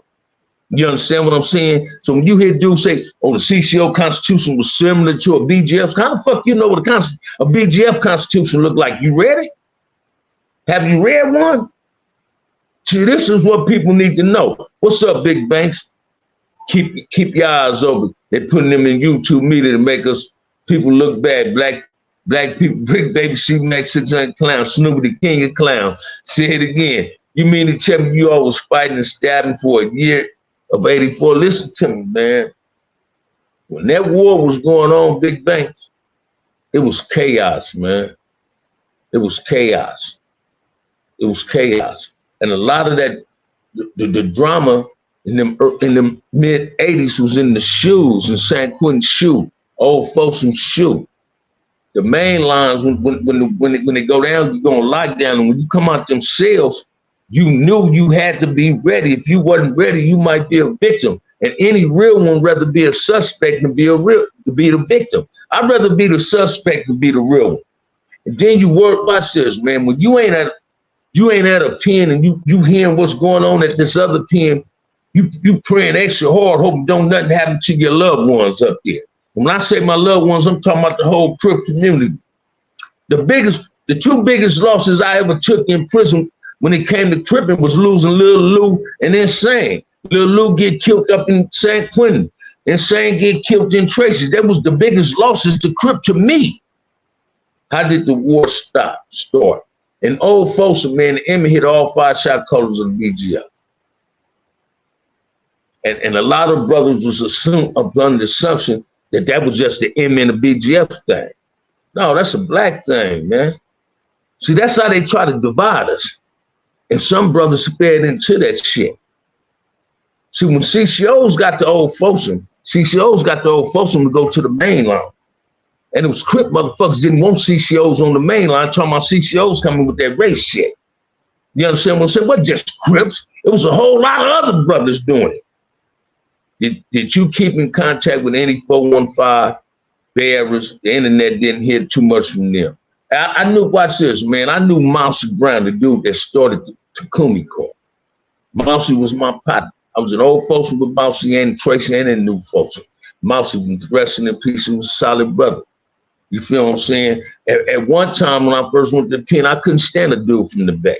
You understand what I'm saying? So when you hear dudes say, oh, the CCO Constitution was similar to a BGF, how the fuck you know what a BGF Constitution looked like? You read it? Have you read one? See, this is what people need to know. What's up, big banks? Keep your eyes open. They're putting them in YouTube media to make us people look bad. Black people, Big Baby, C-Mac, 600 Clowns, Snoopy, the king of clowns. Say it again. You mean to tell me you all was fighting and stabbing for a year of 84? Listen to me, man. When that war was going on, big banks, it was chaos, man. It was chaos. It was chaos. And a lot of that, the drama in the mid 80s was in the shoes, in San Quentin's shoe, old folks' shoe. The main lines, when they go down, you go on lockdown, and when you come out them cells, you knew you had to be ready. If you wasn't ready, you might be a victim. And any real one rather be a suspect than be the victim. I'd rather be the suspect than be the real one. And then you watch this, man. When you ain't at a pen and you hearing what's going on at this other pen, you praying extra hard, hoping don't nothing happen to your loved ones up there. When I say my loved ones, I'm talking about the whole Crip community. The two biggest losses I ever took in prison when it came to Cripping was losing Lil Lou and Insane. Lil Lou get killed up in San Quentin. Insane get killed in Tracy. That was the biggest losses to Crip to me. How did the war start? And old folks, man, the enemy hit all 5 shot callers of the BGF. And a lot of brothers was under the assumption that was just the M and the BGF thing. No, that's a black thing, man. See, that's how they try to divide us. And some brothers fed into that shit. See, when CCOs got the old folks, to go to the main line. And it was Crip motherfuckers didn't want CCOs on the main line, talking about CCOs coming with that race shit. You understand what I'm saying? What just Crips? It was a whole lot of other brothers doing it. Did you keep in contact with any 415 bearers? The internet didn't hear too much from them. I knew, watch this, man. I knew Mousy Brown, the dude that started the Takumi Corps. Mousy was my partner. I was an old folks with Mousy and Tracy and in new folks. Mousy was resting in peace. He was a solid brother. You feel what I'm saying? At one time when I first went to the pen, I couldn't stand a dude from the Bay.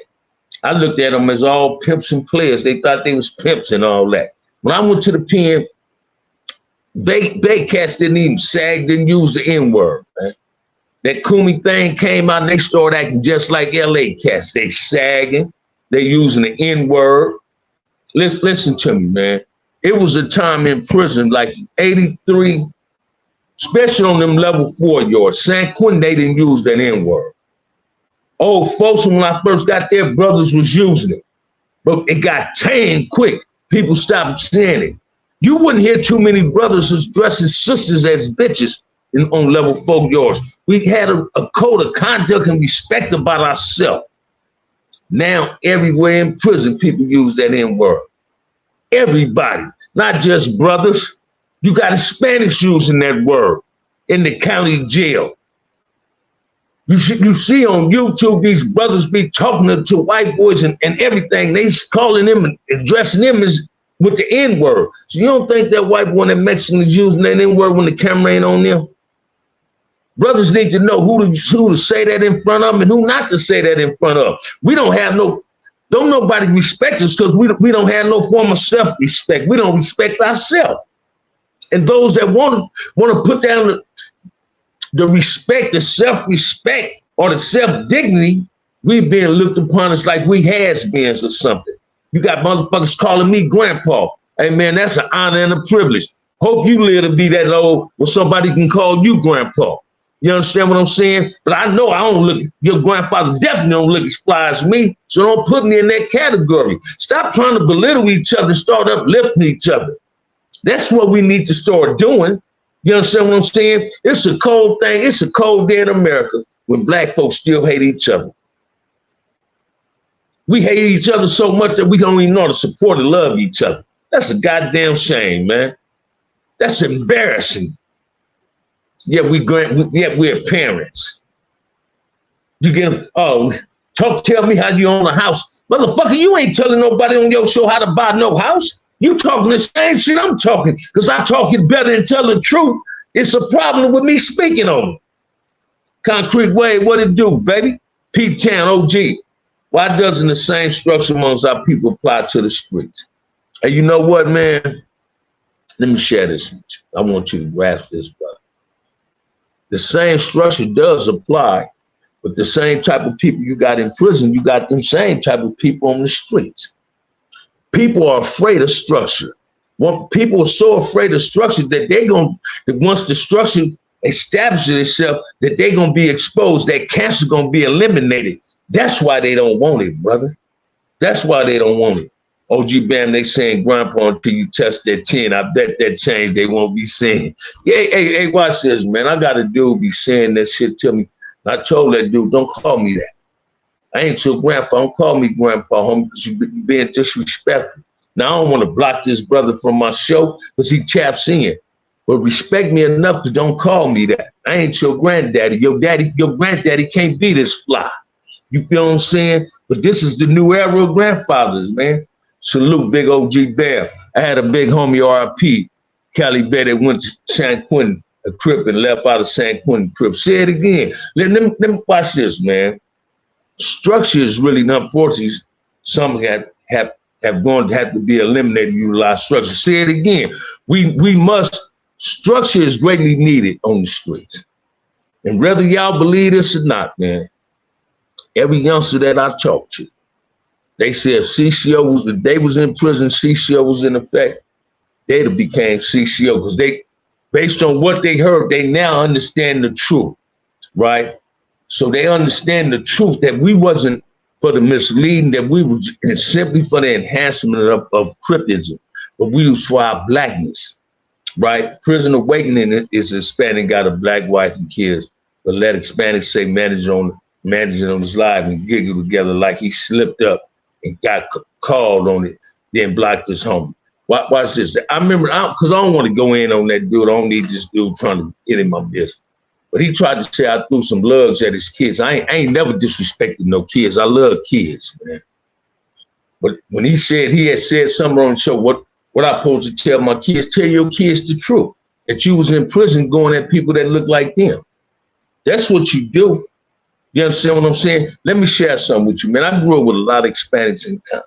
I looked at them as all pimps and players. They thought they was pimps and all that. When I went to the pen, Bay cats didn't even sag, didn't use the N-word, man. That Kumi thing came out and they started acting just like LA cats. They sagging, they using the N-word. Listen to me, man. It was a time in prison, like 83, especially on them level 4 yards. San Quentin, they didn't use that N-word. Old folks, when I first got there, brothers was using it. But it got tamed quick. People stopped saying it. You wouldn't hear too many brothers dressing sisters as bitches on level 4 yards. We had a code of conduct and respect about ourselves. Now, everywhere in prison, people use that N-word. Everybody, not just brothers. You got Hispanics using that word in the county jail. You see on YouTube, these brothers be talking to white boys and everything. They calling them and addressing them as with the N-word. So you don't think that white boy and that Mexican is using that N-word when the camera ain't on them? Brothers need to know who to say that in front of and who not to say that in front of. We don't have don't nobody respect us because we don't have no form of self-respect. We don't respect ourselves. And those that want to put down the respect, the self-respect, or the self-dignity, we've been looked upon as like we has-beens or something. You got motherfuckers calling me grandpa. Hey man, that's an honor and a privilege. Hope you live to be that old where somebody can call you grandpa. You understand what I'm saying? But I know I don't look, your grandfather definitely don't look as fly as me, so don't put me in that category. Stop trying to belittle each other and start uplifting each other. That's what we need to start doing. You understand what I'm saying? It's a cold thing. It's a cold day in America when black folks still hate each other. We hate each other so much that we don't even know how to support and love each other. That's a goddamn shame, man. That's embarrassing. Yeah, we're parents. You get tell me how you own a house. Motherfucker, you ain't telling nobody on your show how to buy no house. You talking the same shit I'm talking, because I talk it better and tell the truth. It's a problem with me speaking on it. Concrete Wave, what it do, baby? P-Town OG. Why doesn't the same structure amongst our people apply to the streets? And you know what, man? Let me share this with you. I want you to grasp this, brother. The same structure does apply, but the same type of people you got in prison, you got them same type of people on the streets. People are afraid of structure. People are so afraid of structure that once the structure establishes itself, that they're gonna be exposed, that cancer gonna be eliminated. That's why they don't want it, brother. That's why they don't want it. OG Bam, they saying grandpa until you test that 10. I bet that change they won't be saying. Hey, watch this, man. I got a dude be saying that shit to me. I told that dude, don't call me that. I ain't your grandpa. Don't call me grandpa, homie, because you being disrespectful. Now, I don't want to block this brother from my show because he chaps in. But respect me enough to don't call me that. I ain't your granddaddy. Your granddaddy can't be this fly. You feel what I'm saying? But this is the new era of grandfathers, man. Salute, big OG Bear. I had a big homie RIP, Cali Bear, that went to San Quentin, a Crip, and left out of San Quentin Crip. Say it again. Let me watch this, man. Structure is really, unfortunately, some have to be eliminated, utilize structure. Say it again. Structure is greatly needed on the streets. And whether y'all believe this or not, man, every youngster that I talk to, they said if they was in prison, CCO was in effect, they'd have became CCO because they, based on what they heard, they now understand the truth, right? So they understand the truth that we wasn't for the misleading, that we were simply for the enhancement of Cripism, but we was for our blackness, right? Prison Awakening is Hispanic, got a black wife and kids, but let Hispanic say managing on his live and giggle together like he slipped up and got called on it, then blocked his homie. Watch this. I remember, because I don't want to go in on that dude. I don't need this dude trying to get in my business. But he tried to say I threw some lugs at his kids. I ain't never disrespected no kids. I love kids, man. But when he had said something on the show, what I supposed to tell my kids? Tell your kids the truth. That you was in prison going at people that look like them. That's what you do. You understand what I'm saying? Let me share something with you, man. I grew up with a lot of Hispanics in town.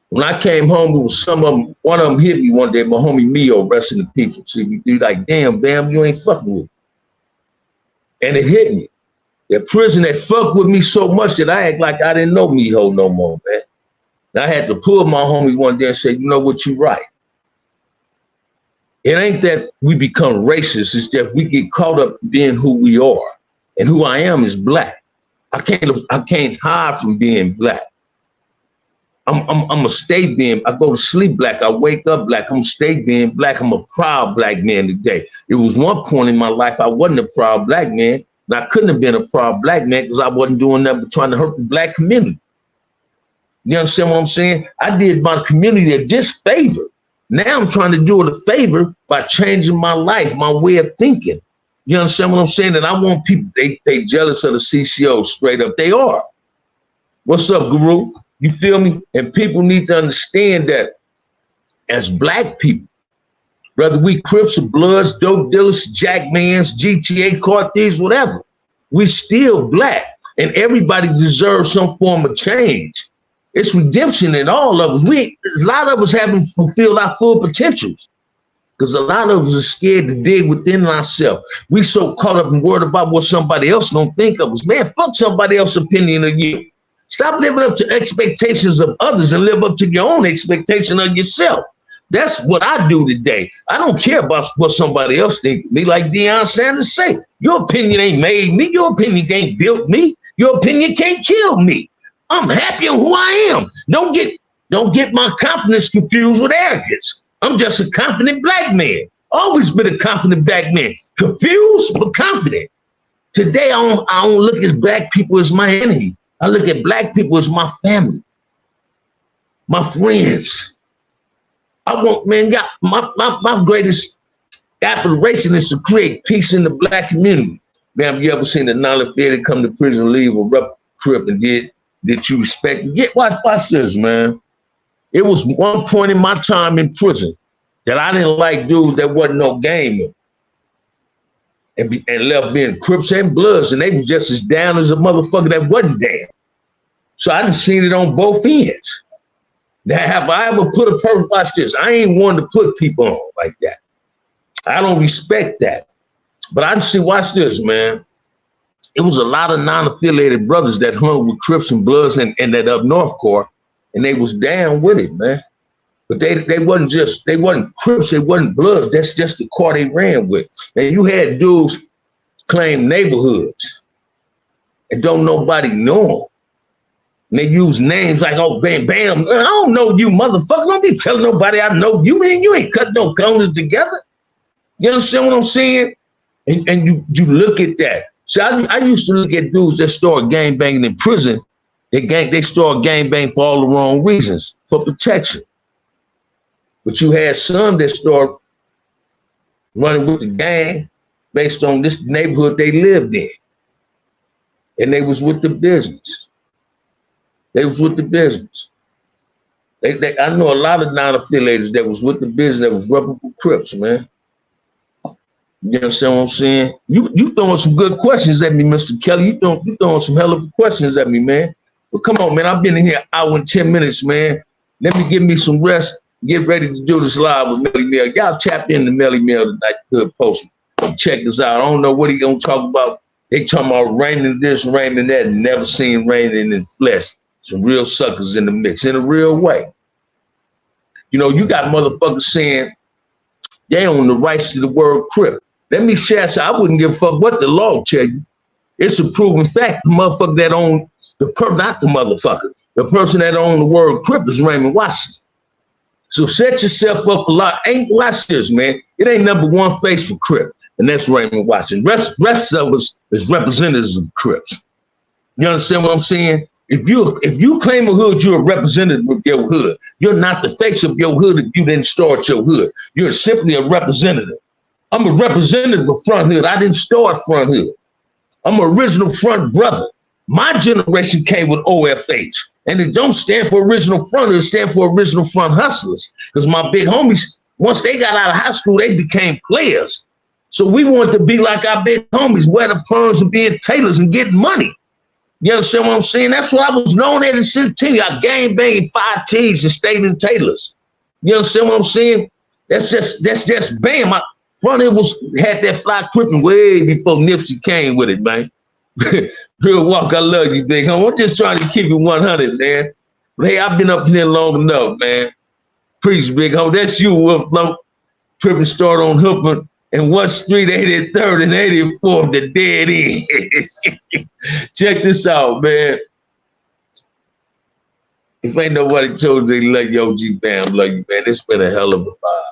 When I came home, it was some of them. One of them hit me one day. My homie Mio, rest in peace. See, he like, damn, Bam, you ain't fucking with me. And it hit me. That prison that fucked with me so much that I act like I didn't know Miho no more, man. And I had to pull my homie one day and say, you know what, you right. It ain't that we become racist. It's that we get caught up being who we are. And who I am is black. I can't hide from being black. I'm a stay being, I go to sleep black, I wake up black, I'm stay being black. I'm a proud black man today. It was one point in my life I wasn't a proud black man, and I couldn't have been a proud black man because I wasn't doing nothing but trying to hurt the black community. You understand what I'm saying? I did my community a disfavor. Now I'm trying to do it a favor by changing my life, my way of thinking. You understand what I'm saying? And I want people, they jealous of the CCO straight up. They are. What's up, Guru? You feel me? And people need to understand that as black people, whether we Crips or Bloods, dope dealers, jackmans, GTA car thieves, whatever, we still black. And everybody deserves some form of change. It's redemption in all of us. A lot of us haven't fulfilled our full potentials. Because a lot of us are scared to dig within ourselves. We so caught up and worried about what somebody else gonna think of us. Man, fuck somebody else's opinion of you. Stop living up to expectations of others and live up to your own expectation of yourself. That's what I do today. I don't care about what somebody else thinks of me. Like Deion Sanders say, your opinion ain't made me. Your opinion ain't built me. Your opinion can't kill me. I'm happy on who I am. Don't get my confidence confused with arrogance. I'm just a confident black man. Always been a confident black man. Confused, but confident. Today, I don't look at black people as my enemy. I look at black people as my family, my friends. I want, man, my greatest aspiration is to create peace in the black community. Man, have you ever seen a non-affiliated come to prison, leave a rep trip, and did you respect it? Watch this, man. It was one point in my time in prison that I didn't like dudes that wasn't no gamer and left being Crips and Bloods, and they was just as down as a motherfucker that wasn't down. So I done seen it on both ends. Now, have I ever put a person, watch this, I ain't one to put people on like that. I don't respect that. But I see, watch this, man. It was a lot of non-affiliated brothers that hung with Crips and Bloods and that up North Corps, and they was down with it, man. But they wasn't Crips, they wasn't Bloods. That's just the Corps they ran with. And you had dudes claim neighborhoods and don't nobody know them. And they use names like, oh, bam, bam. I don't know you, motherfucker. Don't be telling nobody I know you. Man, you ain't cut no corners together. You understand what I'm saying? And you look at that. So I used to look at dudes that started gangbanging in prison. They started gangbanging for all the wrong reasons, for protection. But you had some that started running with the gang based on this neighborhood they lived in. And they was with the business. They was with the business. I know a lot of non-affiliated that was with the business that was rubbing with Crips, man. You understand what I'm saying? You throwing some good questions at me, Mr. Kelly. You throwing some hell of a questions at me, man. But come on, man. I've been in here an hour and 10 minutes, man. Let me give me some rest. Get ready to do this live with Melly Mel. Y'all tap in to Melly Mel tonight. Good post. Check this out. I don't know what he gonna talk about. They talking about raining this, raining that. Never seen raining in flesh. Some real suckers in the mix, in a real way. You know, you got motherfuckers saying they own the rights to the word Crip. Let me share something. I wouldn't give a fuck what the law tell you. It's a proven fact. The motherfucker that owned not the motherfucker. The person that owned the word Crip is Raymond Washington. So set yourself up a lot. Watch this, man. It ain't number one face for Crip, and that's Raymond Washington. Rest of us is representatives of Crips. You understand what I'm saying? If you claim a hood, you're a representative of your hood. You're not the face of your hood if you didn't start your hood. You're simply a representative. I'm a representative of Front Hood. I didn't start Front Hood. I'm an original Front brother. My generation came with OFH. And it don't stand for original Front Hood, it stands for original Front Hustlers. Because my big homies, once they got out of high school, they became players. So we wanted to be like our big homies, wear the perms and being tailors and getting money. You understand what I'm saying? That's what I was known as in Centennial. I gang banging 5 T's and stayed in tailors. You understand what I'm saying? That's just bam. Front End had that fly cripping way before Nipsey came with it, man. Real walk, I love you, big homie. I'm just trying to keep it 100, man. But hey, I've been up here long enough, man. Preach, big homie. That's you, Wolf. Tripping start on Hooper and 1st Street, 83rd and 84th, the dead end. Check this out, man. If ain't nobody told you they love you, OG Bam, love you, man. It's been a hell of a vibe.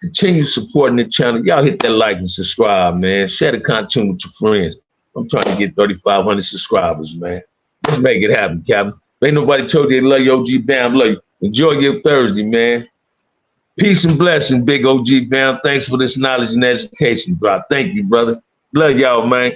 Continue supporting the channel. Y'all hit that like and subscribe, man. Share the content with your friends. I'm trying to get 3,500 subscribers, man. Let's make it happen, Captain. Ain't nobody told you they love you, OG Bam, love you. Enjoy your Thursday, man. Peace and blessing, big OG Bam. Thanks for this knowledge and education drop. Thank you, brother. Love y'all, man.